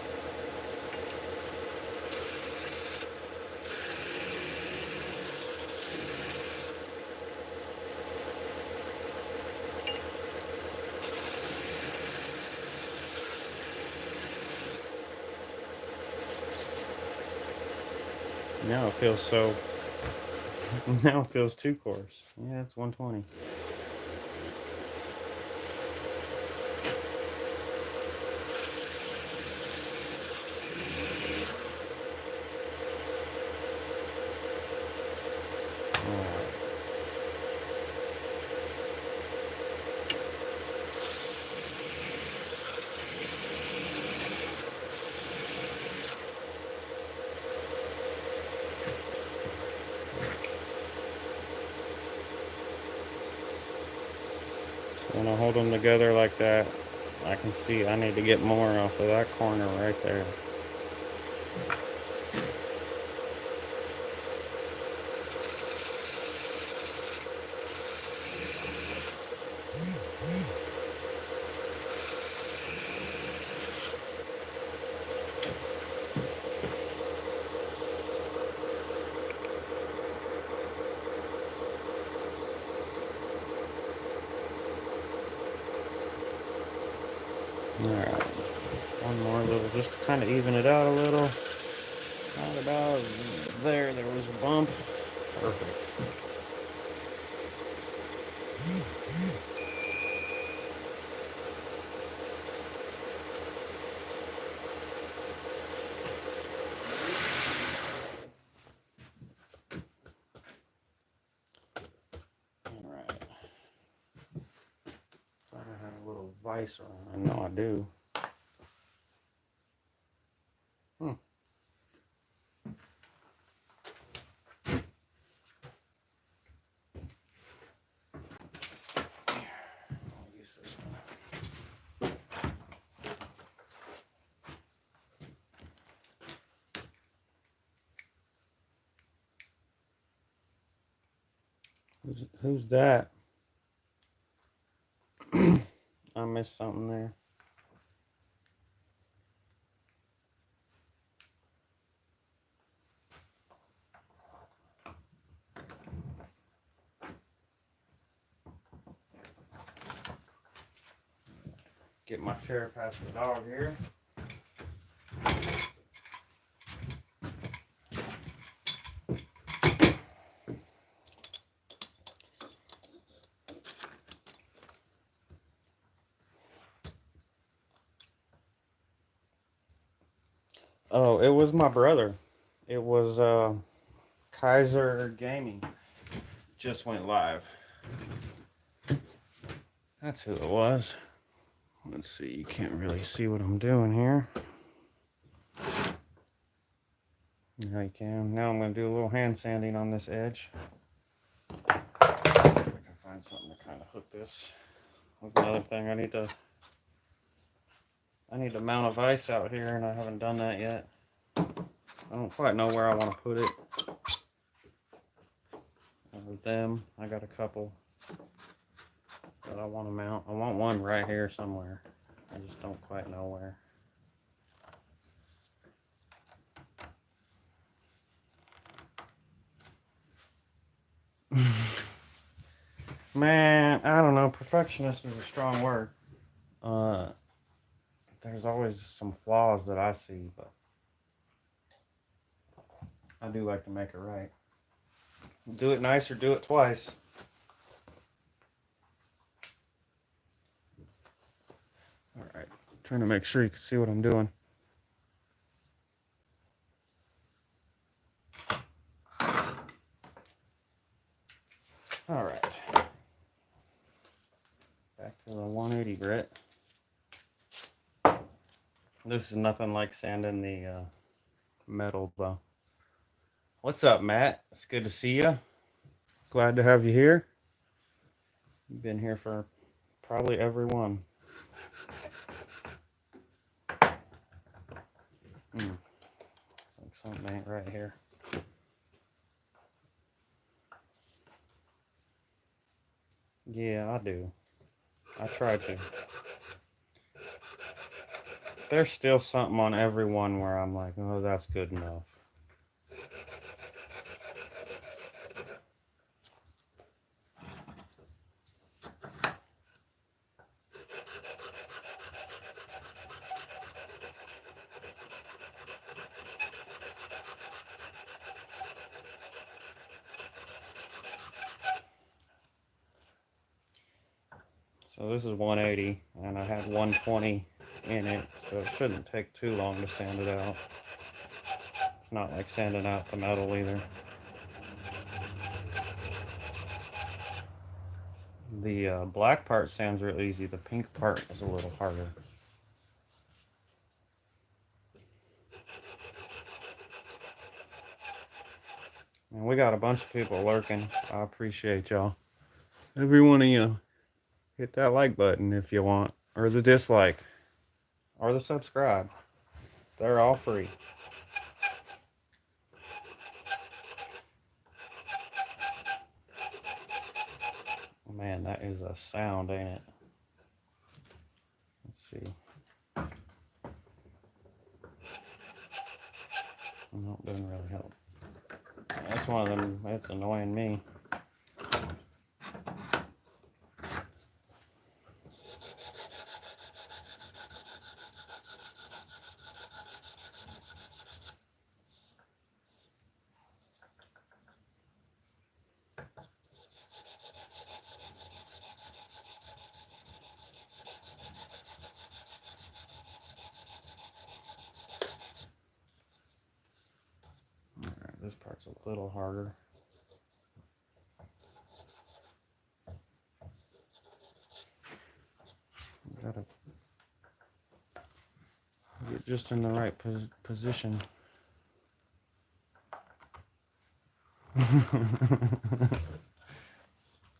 Now it feels now it feels too coarse. Yeah, it's 120. When I hold them together like that, I can see I need to get more off of that corner right there. Alright, one more little, just to kind of even it out a little. Right about there, there was a bump. Perfect. Alright. Thought I had a little vise on. I know I do. I'll use this one. Who's that? I missed something there. Get my chair past the dog here. Oh, it was my brother. It was Kaiser Gaming. Just went live. That's who it was. Let's see, you can't really see what I'm doing here. Now you can. Now I'm going to do a little hand sanding on this edge. If I can find something to kind of hook this. That's another thing I need to mount a vise out here, and I haven't done that yet. I don't quite know where I want to put it. With them, I got a couple that I want to mount. I want one right here somewhere. I just don't quite know where. Man, I don't know. Perfectionist is a strong word. There's always some flaws that I see, but I do like to make it right. Do it nice or do it twice. All right, trying to make sure you can see what I'm doing. All right, back to the 180 grit. This is nothing like sanding the metal though. What's up, Matt? It's good to see you. Glad to have you here. You've been here for probably every one. It's like something ain't right here. Yeah, I do. I try to. There's still something on every one where I'm like, oh, that's good enough. So this is 180, and I had 120 in it, so it shouldn't take too long to sand it out. It's not like sanding out the metal either. The black part sands real easy. The pink part is a little harder. And we got a bunch of people lurking. I appreciate y'all. Every one of you. Hit that like button if you want, or the dislike, or the subscribe. They're all free. Man, that is a sound, ain't it? Let's see. No, it doesn't really help. That's one of them. That's annoying me. this part's a little harder. Gotta get just in the right position.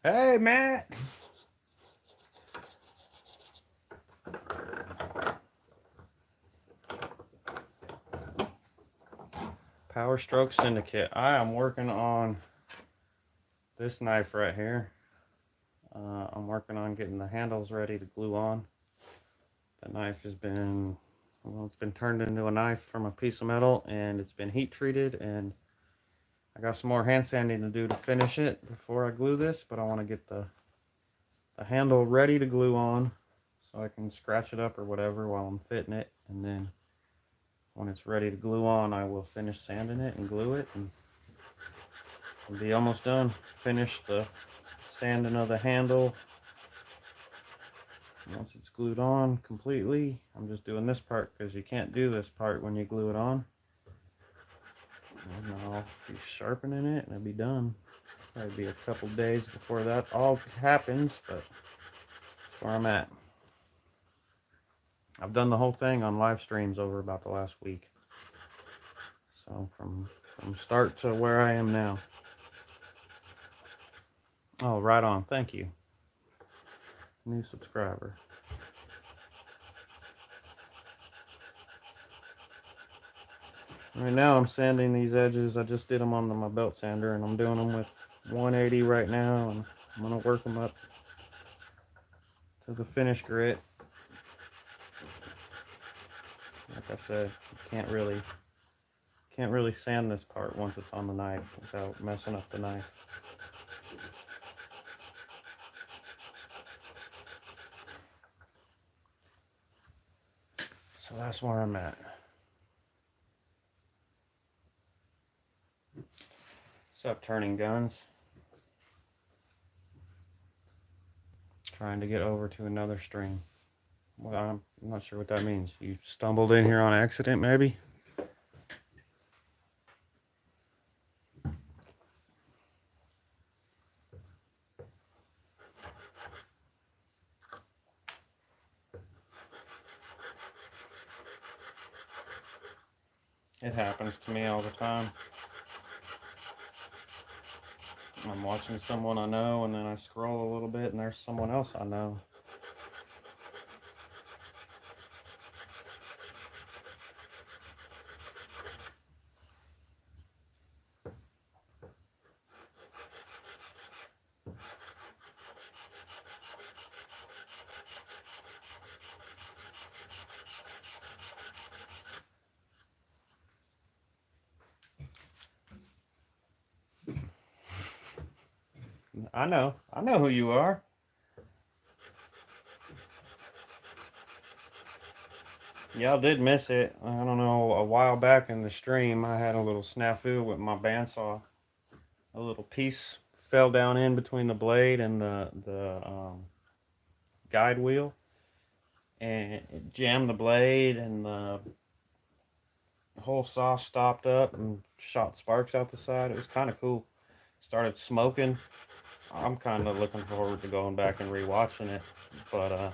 Hey, Matt! Power Stroke Syndicate. I am working on this knife right here. I'm working on getting the handles ready to glue on. The knife has been, well, it's been turned into a knife from a piece of metal, and it's been heat treated, and I got some more hand sanding to do to finish it before I glue this, but I want to get the handle ready to glue on so I can scratch it up or whatever while I'm fitting it, and then when it's ready to glue on, I will finish sanding it and glue it, and I'll be almost done. Finish the sanding of the handle. Once it's glued on completely, I'm just doing this part because you can't do this part when you glue it on. And I'll be sharpening it and it'll be done. Probably be a couple days before that all happens, but that's where I'm at. I've done the whole thing on live streams over about the last week. So from start to where I am now. Oh, right on. Thank you. New subscriber. Right now I'm sanding these edges. I just did them on my belt sander, and I'm doing them with 180 right now, and I'm going to work them up to the finish grit. Like I said, you can't really sand this part once it's on the knife without messing up the knife. So that's where I'm at. What's up, Turning Guns? Trying to get over to another stream. Well, I'm not sure what that means. You stumbled in here on accident, maybe? It happens to me all the time. I'm watching someone I know, and then I scroll a little bit, and there's someone else I know. I know who you are. Y'all did miss it. I don't know, a while back in the stream, I had a little snafu with my bandsaw. A little piece fell down in between the blade and the guide wheel, and it jammed the blade, and the whole saw stopped up and shot sparks out the side. It was kind of cool. Started smoking. I'm kind of looking forward to going back and rewatching it, but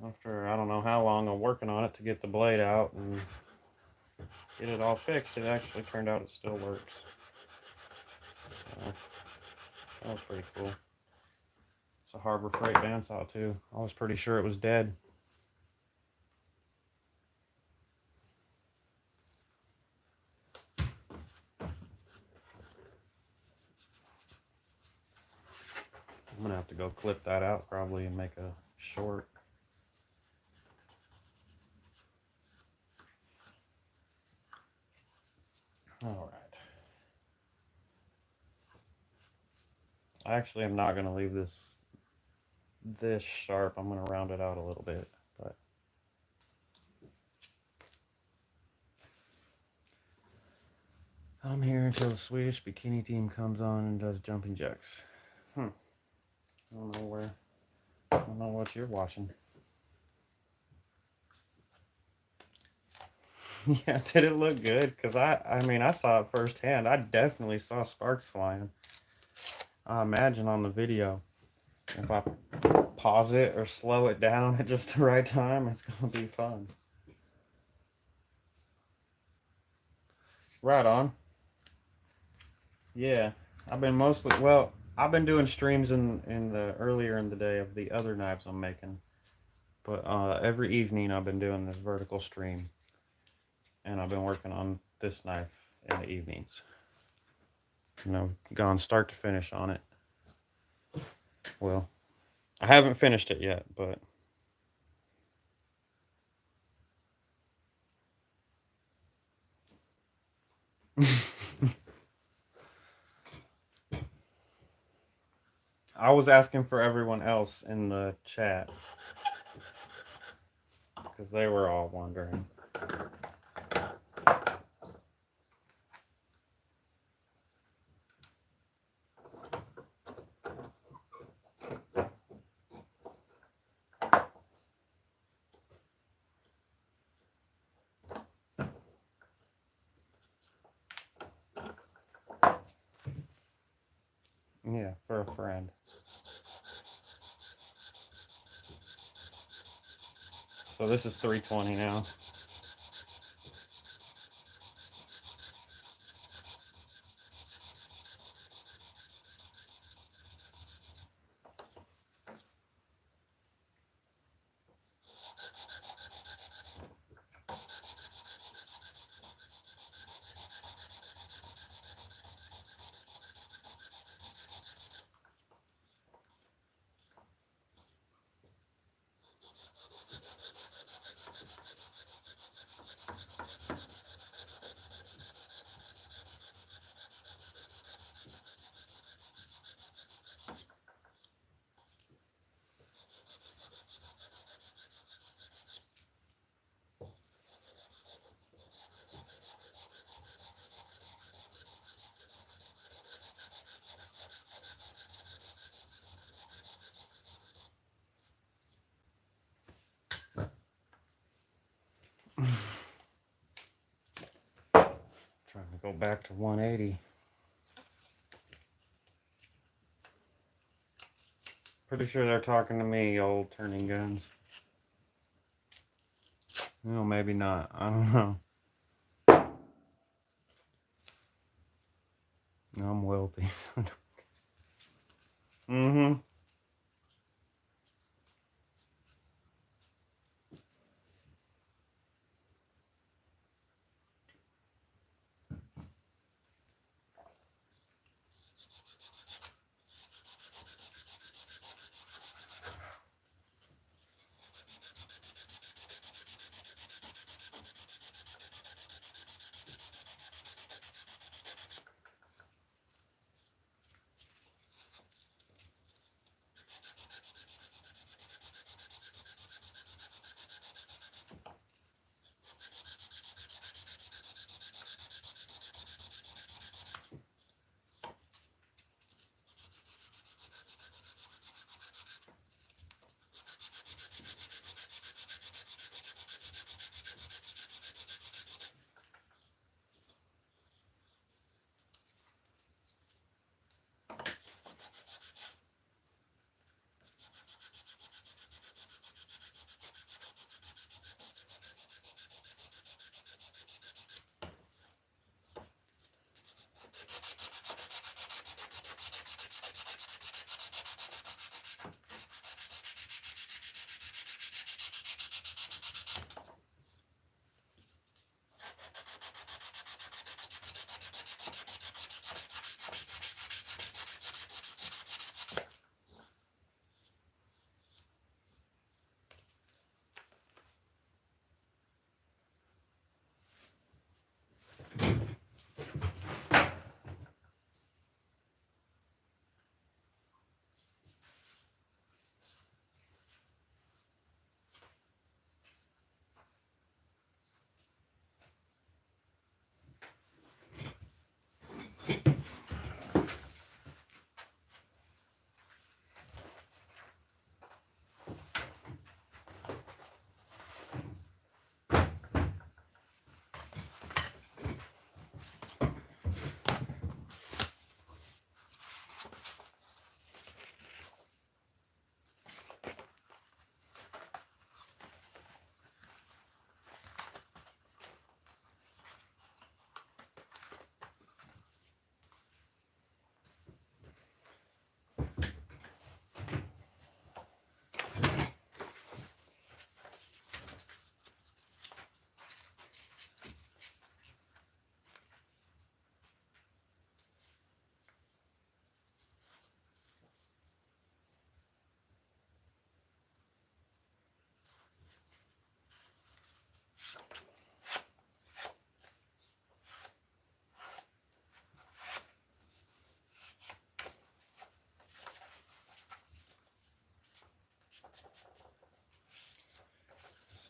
after I don't know how long of working on it to get the blade out and get it all fixed, it actually turned out it still works. So that was pretty cool. It's a Harbor Freight bandsaw too. I was pretty sure it was dead. I'm gonna have to go clip that out probably and make a short. All right. I actually am not gonna leave this sharp. I'm gonna round it out a little bit, but I'm here until the Swedish bikini team comes on and does jumping jacks. I don't know what you're watching. Yeah, did it look good? Because I mean, I saw it firsthand. I definitely saw sparks flying. I imagine on the video, if I pause it or slow it down at just the right time, it's gonna be fun. Right on. Yeah, I've been mostly I've been doing streams in the earlier in the day of the other knives I'm making, but every evening I've been doing this vertical stream, and I've been working on this knife in the evenings. You know, gone start to finish on it. Well, I haven't finished it yet, but I was asking for everyone else in the chat because they were all wondering. Yeah, for a friend. So this is 320 now. Trying to go back to 180. Pretty sure they're talking to me, old turning guns. No, maybe not. I don't know. I'm wealthy. Mm-hmm.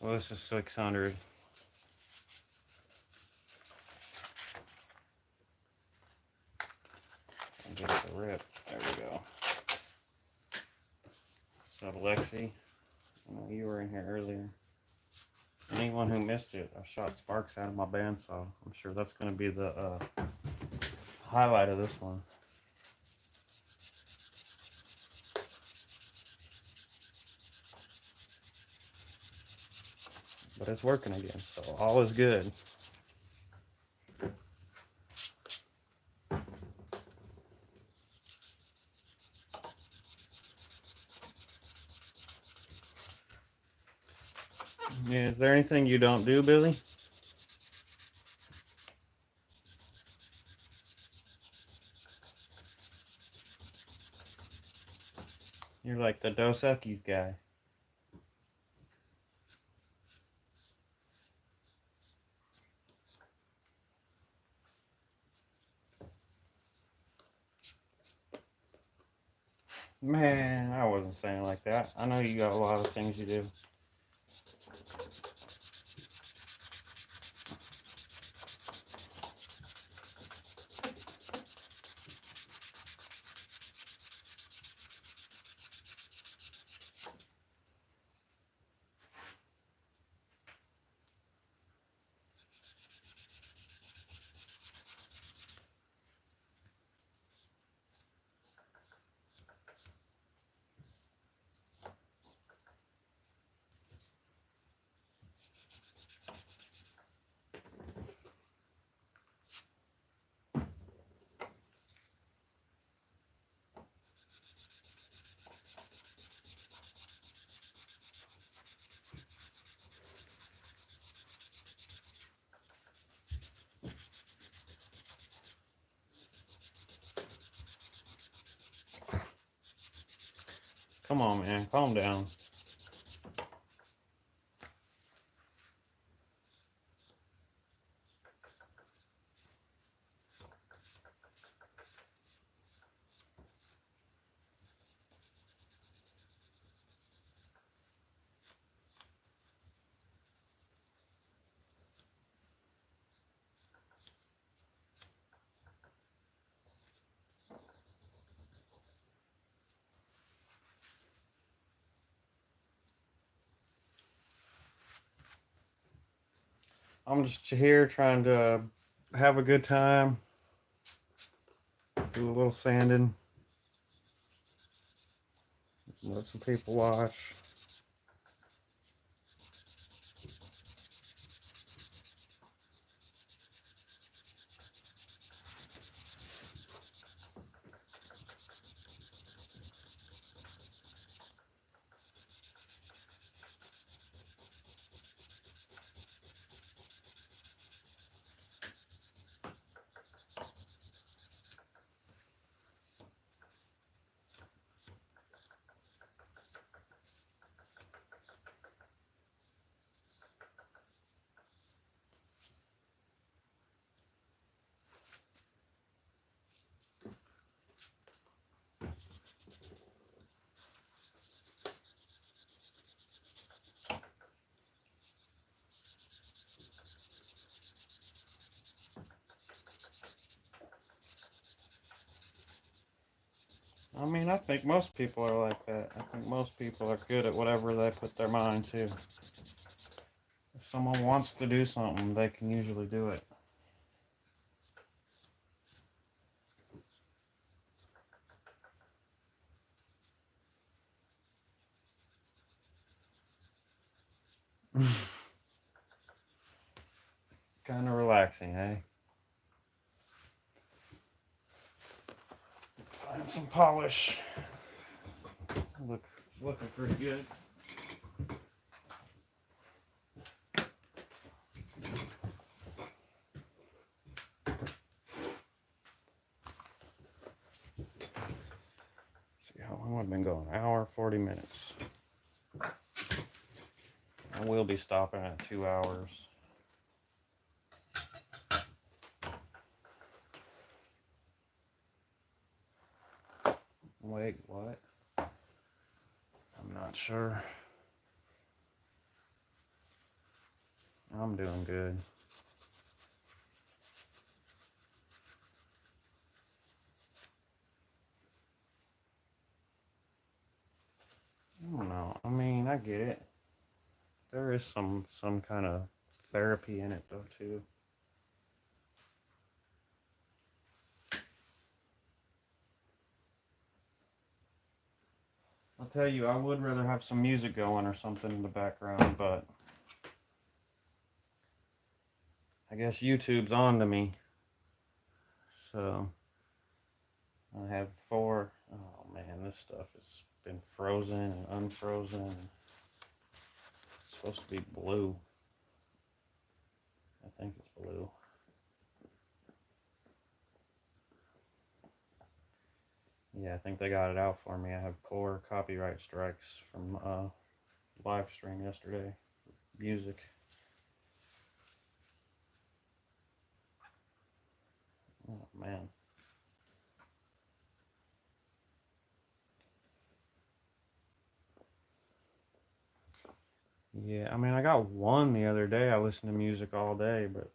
So this is 600. Get it to rip. There we go. So Lexi, I know you were in here earlier. Anyone who missed it, I shot sparks out of my bandsaw. I'm sure that's going to be the highlight of this one. But it's working again, so all is good. Yeah, is there anything you don't do, Billy? You're like the Dos Equis guy. Man, I wasn't saying like that. I know you got a lot of things you do. Come on, man. Calm down. I'm just here trying to have a good time, do a little sanding, let some people watch. I mean, I think most people are like that. I think most people are good at whatever they put their mind to. If someone wants to do something, they can usually do it. Kind of relaxing, eh? Find some polish. Looking pretty good. See how long I've been going. Hour 40 minutes. I will be stopping at 2 hours. Wait, what? I'm not sure. I'm doing good. I don't know. I mean, I get it. There is some kind of therapy in it though too. I'll tell you, I would rather have some music going or something in the background, but I guess YouTube's on to me. So I have four. Oh man, this stuff has been frozen and unfrozen. It's supposed to be blue. I think it's blue. Yeah, I think they got it out for me. I have 4 copyright strikes from live stream yesterday. Music. Oh man. Yeah, I mean, I got one the other day. I listened to music all day, but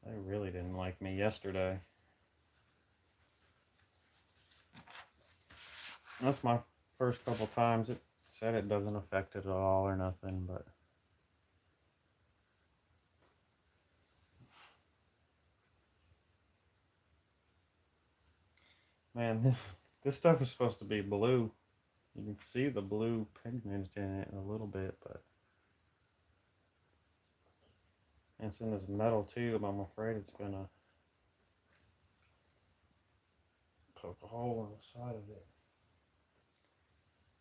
they really didn't like me yesterday. That's my first couple times. It said it doesn't affect it at all or nothing, but man, this stuff is supposed to be blue. You can see the blue pigment in it a little bit, but it's in this metal tube. I'm afraid it's gonna poke a hole in the side of it.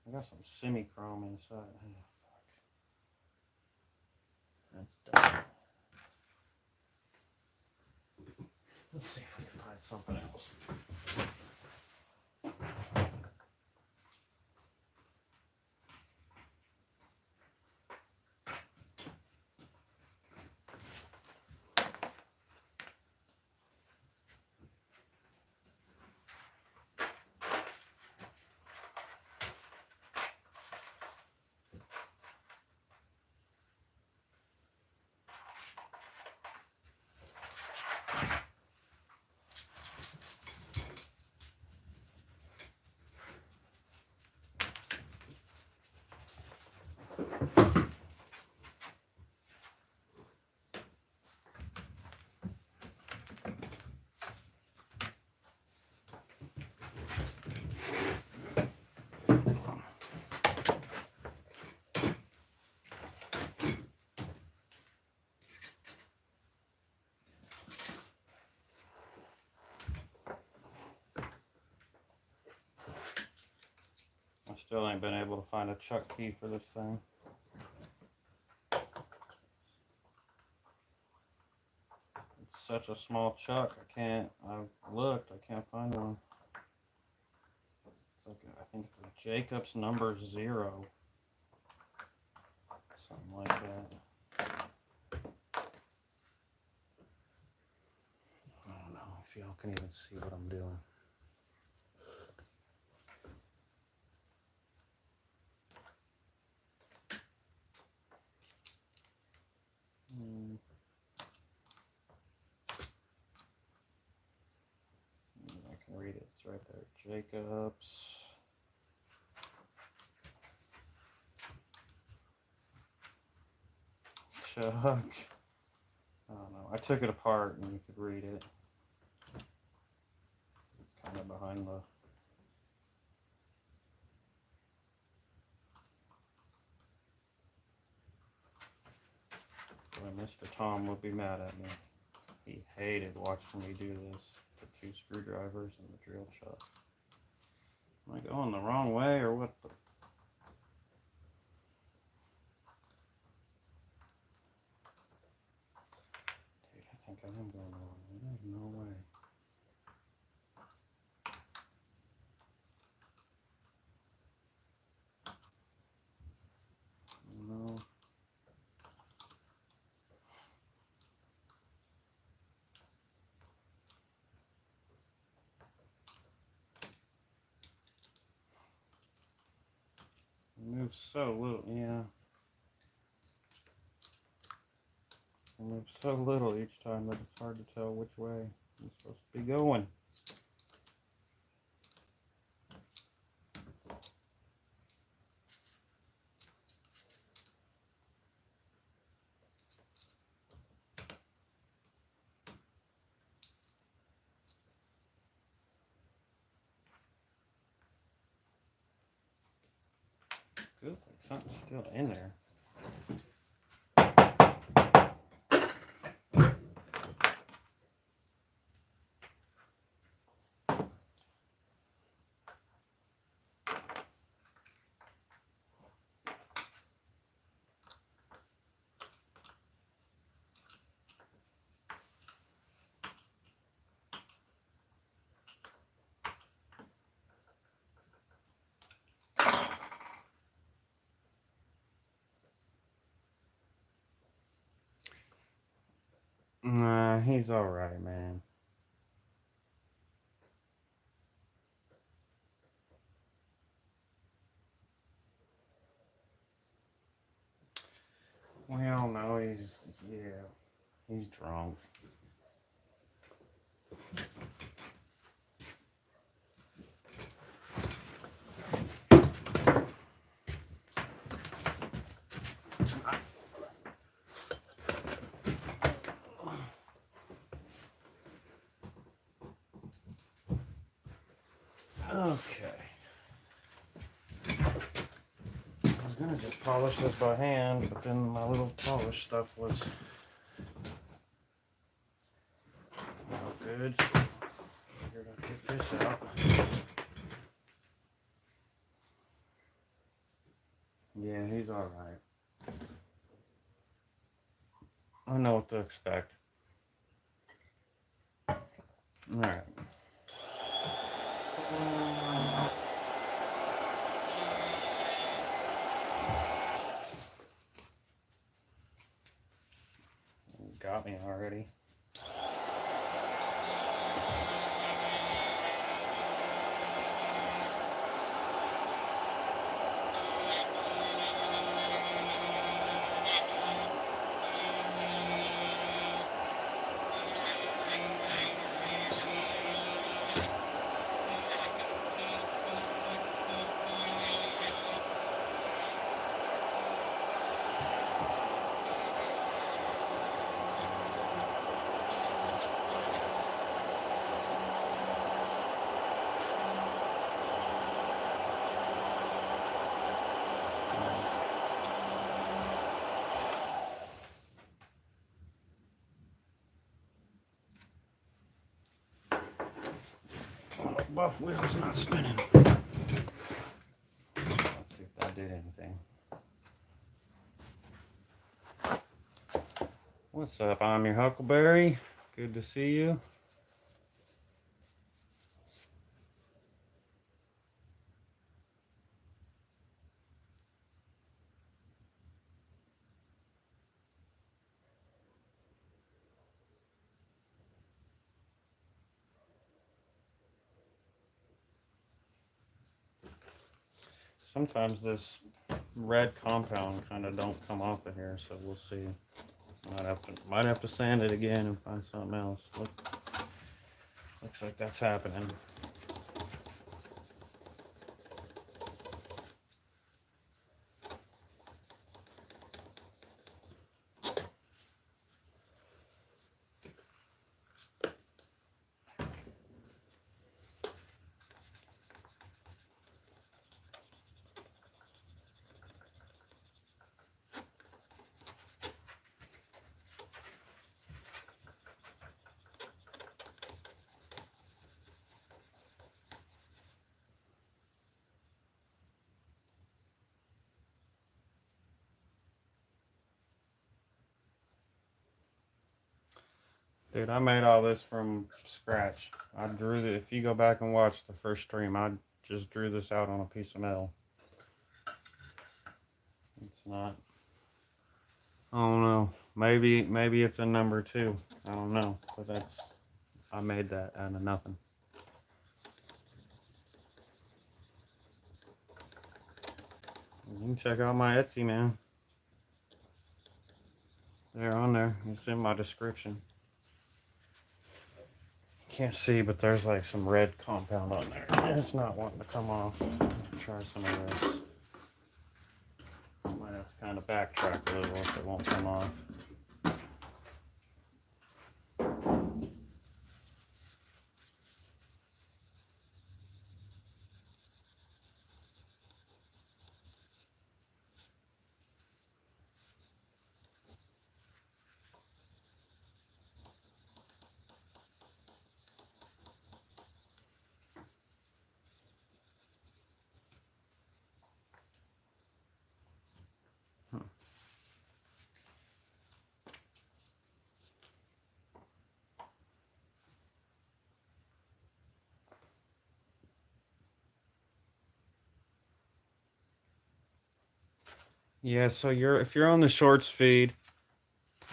I got some semi-chrome inside. Oh, fuck. That's done. Let's see if we can find something else. I still ain't been able to find a chuck key for this thing. It's such a small chuck. I've looked, I can't find one. It's like, I think it's a Jacob's number 0. Something like that. I don't know if y'all can even see what I'm doing. I can read it. It's right there. Jacobs. Chuck. I don't know. I took it apart and you could read it. It's kind of behind the... Boy, Mr. Tom would be mad at me. He hated watching me do this. The 2 screwdrivers and the drill chuck. Am I going the wrong way or what the... Dude, I think I am going the wrong way. There's no way. No. It moves so little, yeah. I move so little each time that it's hard to tell which way I'm supposed to be going. Feels like something's still in there. Nah, he's alright, man. Well, no, he's drunk. Okay. I was gonna just polish this by hand, but then my little polish stuff was no good. So I figured I'd get this out. Yeah, he's alright. I know what to expect. Alright. Got me already. Buff wheel's not spinning. Let's see if that did anything. What's up? I'm your Huckleberry. Good to see you. Sometimes this red compound kind of don't come off of here, so we'll see. Might have to sand it again and find something else. Looks like that's happening. Dude, I made all this from scratch. If you go back and watch the first stream, I just drew this out on a piece of metal. It's not, I don't know. Maybe it's a number 2. I don't know. But I made that out of nothing. You can check out my Etsy, man. They're on there. It's in my description. Can't see, but there's like some red compound on there. It's not wanting to come off. Try some of this. Might have to kind of backtrack a little if it won't come off. Yeah, so if you're on the shorts feed,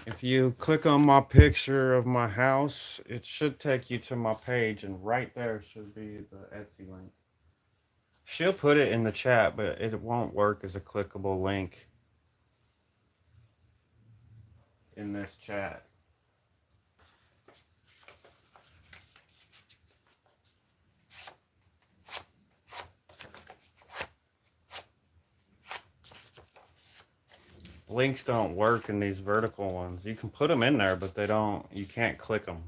if you click on my picture of my house, it should take you to my page, and right there should be the Etsy link. She'll put it in the chat, but it won't work as a clickable link in this chat. Links don't work in these vertical ones. You can put them in there, but you can't click them.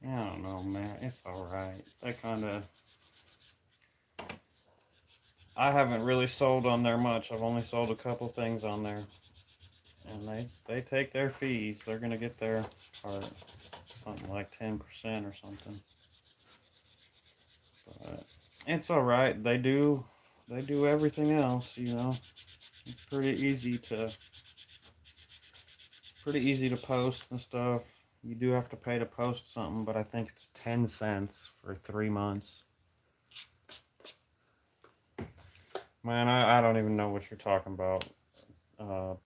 I don't know, man. It's alright. I haven't really sold on there much. I've only sold a couple things on there. And they take their fees. They're going to get their part. Something like 10% or something. But it's alright. They do everything else, you know. It's pretty easy to post and stuff. You do have to pay to post something, but I think it's 10 cents for 3 months. Man, I don't even know what you're talking about. I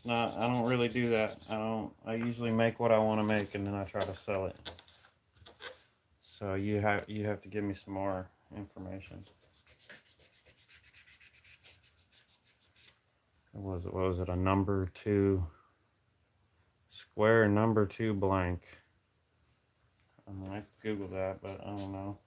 don't really do that. I usually make what I want to make and then I try to sell it. So you have to give me some more information. What was it? A number 2 square, number 2 blank. I Googled that, but I don't know.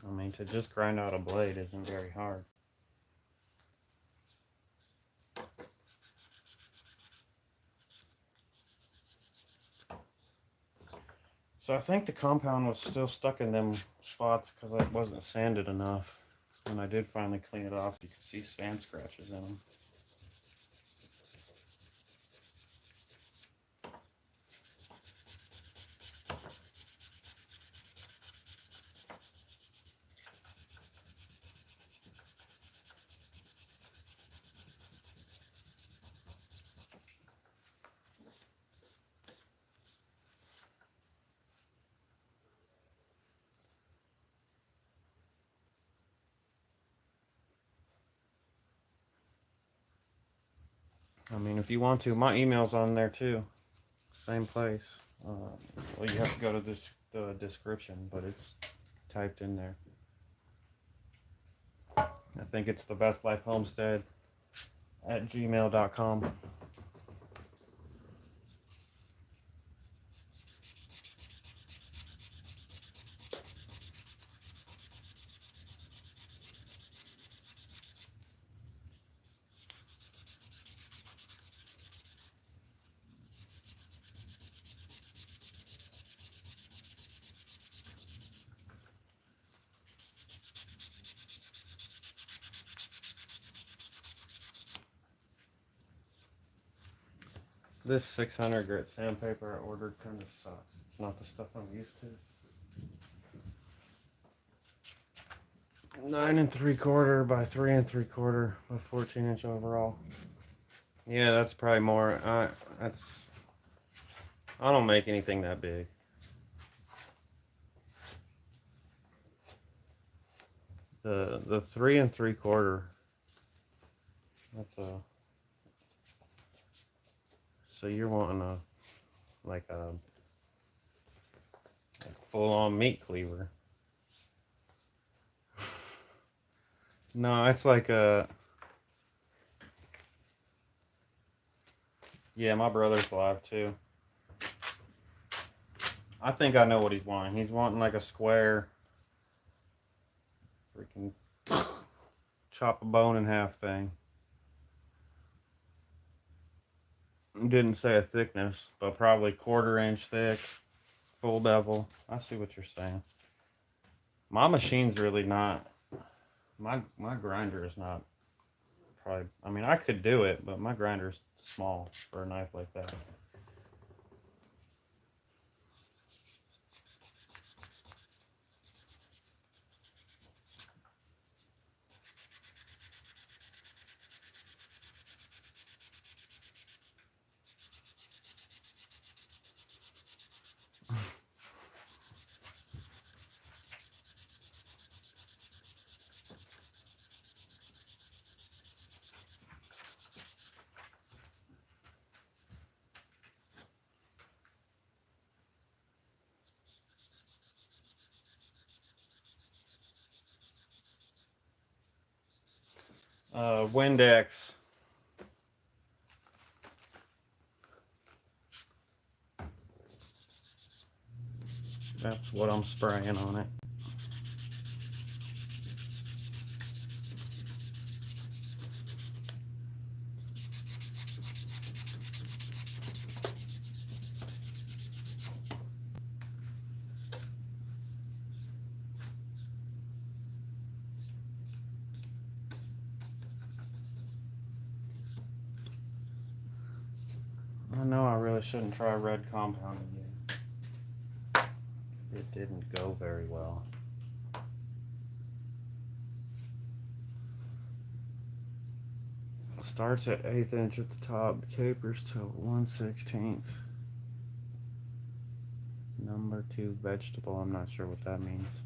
I mean, to just grind out a blade isn't very hard. So I think the compound was still stuck in them spots because it wasn't sanded enough. When I did finally clean it off, you could see sand scratches in them. I mean, if you want to, my email's on there too. Same place. Well, you have to go to the description, but it's typed in there. I think it's TheBeStLife Homestead at gmail.com. This 600 grit sandpaper I ordered kind of sucks. It's not the stuff I'm used to. 9 3/4 by 3 3/4 by 14-inch overall. Yeah, that's probably more. I don't make anything that big. The 3 3/4. That's a. So you're wanting like a full on meat cleaver. No, it's like a. Yeah, my brother's live too. I think I know what he's wanting. He's wanting like a square. Freaking chop a bone in half thing. Didn't say a thickness, but probably 1/4 inch thick. Full bevel. I see what you're saying. My machine's really not. My grinder is not. Probably. I mean, I could do it, but my grinder's small for a knife like that. Windex. That's what I'm spraying on it. I know I really shouldn't try red compounding yet. It didn't go very well. Starts at 1/8 inch at the top, tapers to 1/16. Number 2 vegetable. I'm not sure what that means.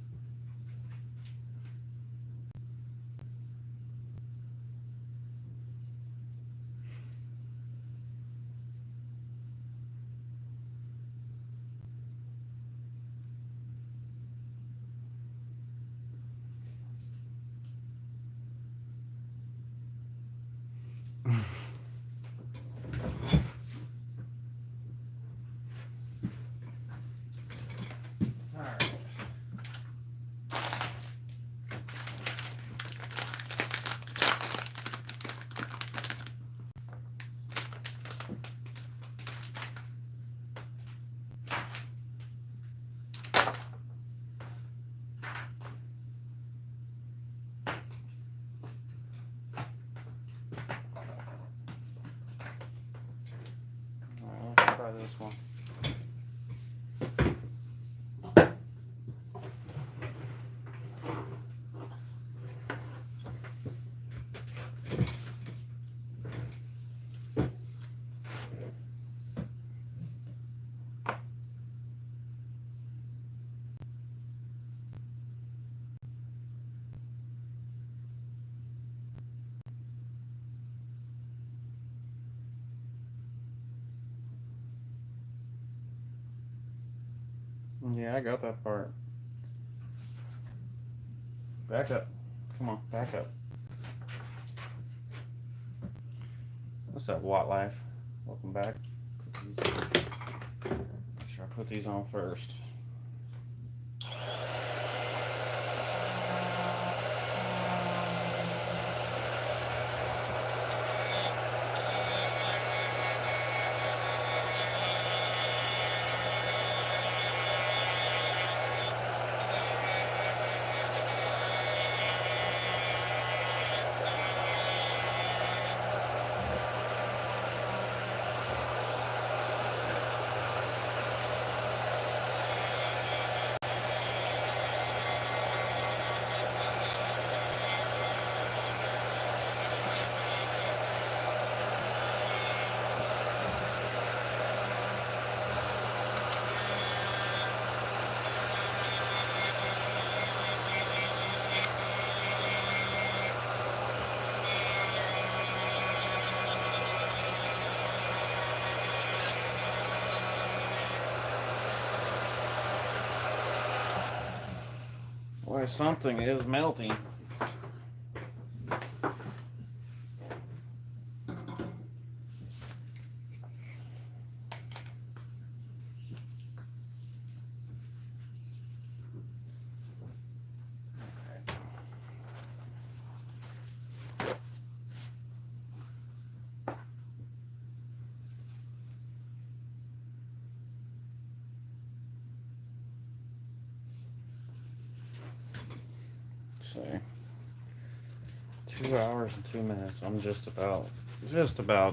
Let's try this one. Yeah, I got that part. Back up. Come on, back up. What's up, TheBeStLife? Welcome back. Make sure I put these on first. Boy, something is melting. See, 2 hours and 2 minutes. I'm just about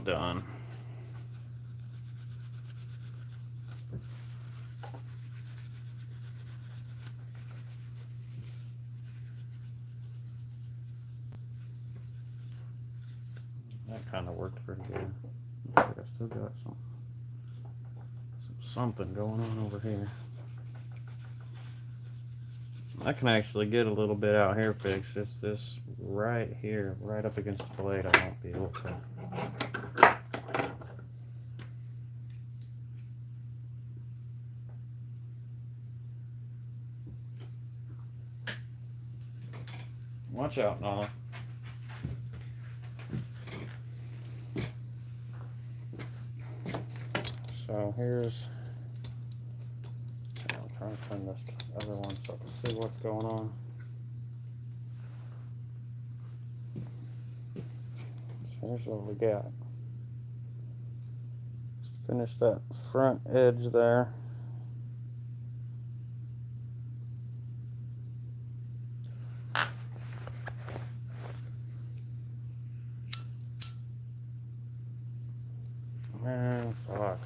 done. That kind of worked pretty good. I think I still got something going on over here. I can actually get a little bit out here fixed. It's this right here, right up against the blade. I won't be able to. Watch out, Nala. So here's. I'm trying to turn this other one so I can see what's going on. So here's what we got. Finish that front edge there. Man, fuck.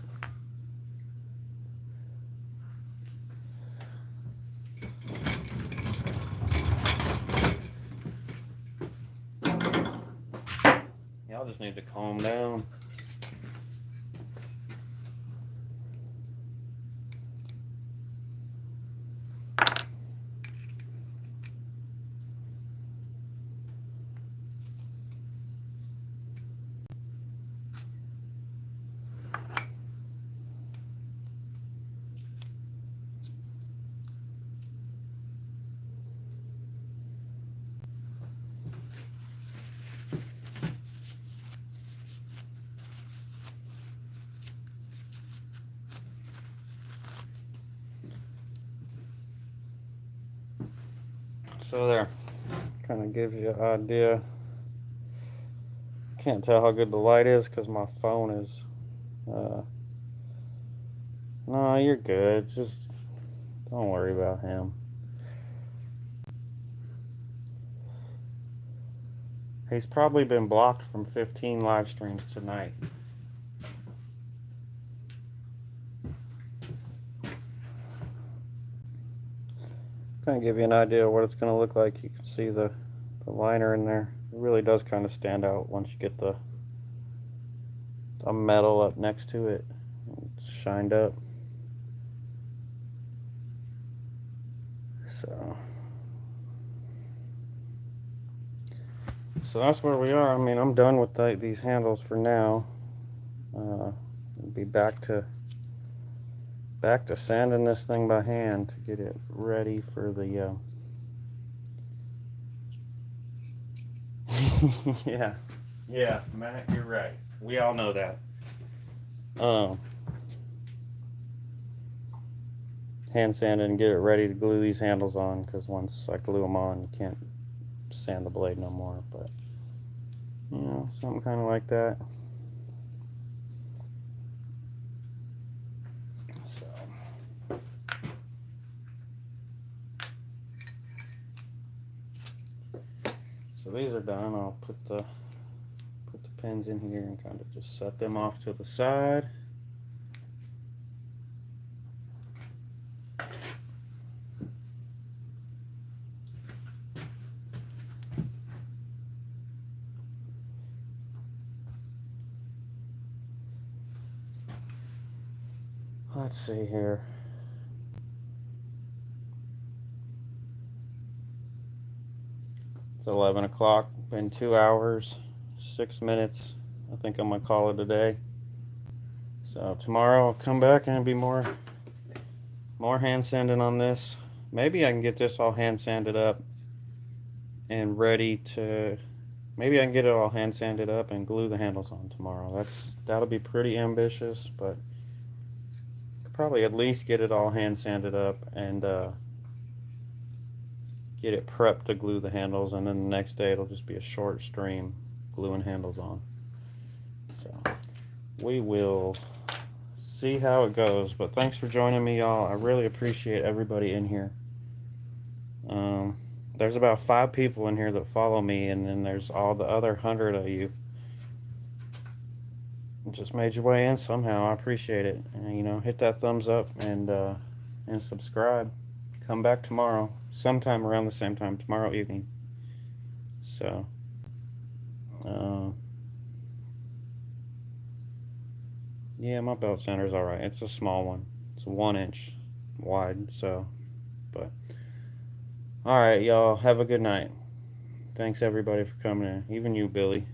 Y'all just need to calm down. So there, kind of gives you an idea. Can't tell how good the light is because my phone is. No, you're good. Just don't worry about him. He's probably been blocked from 15 live streams tonight. Kind of give you an idea of what it's going to look like. You can see the liner in there. It really does kind of stand out once you get the metal up next to it. It's shined up. So that's where we are. I mean, I'm done with these handles for now. I'll be back to sanding this thing by hand to get it ready for the yeah, Matt, you're right. We all know that. Hand sand it and get it ready to glue these handles on, because once I glue them on, you can't sand the blade no more. But you know, something kind of like that. So these are done. I'll put the pins in here and kind of just set them off to the side. Let's see here. It's 11 o'clock. Been 2 hours, 6 minutes. I think I'm gonna call it a day. So tomorrow I'll come back and it'll be more hand sanding on this. maybe I can get this all hand sanded up and ready to. Maybe I can get it all hand sanded up and glue the handles on tomorrow. That'll be pretty ambitious, but could probably at least get it all hand sanded up and get it prepped to glue the handles, and then the next day it'll just be a short stream gluing handles on. So we will see how it goes. But thanks for joining me, y'all. I really appreciate everybody in here. Um, there's about 5 people in here that follow me, and then there's all the other 100 of you. Just made your way in somehow. I appreciate it. And, hit that thumbs up and subscribe. Come back tomorrow, sometime around the same time, tomorrow evening. So, uh, yeah, my belt center's all right. It's a small one. It's 1 inch wide. So, but all right, y'all. Have a good night. Thanks everybody for coming in. Even you, Billy.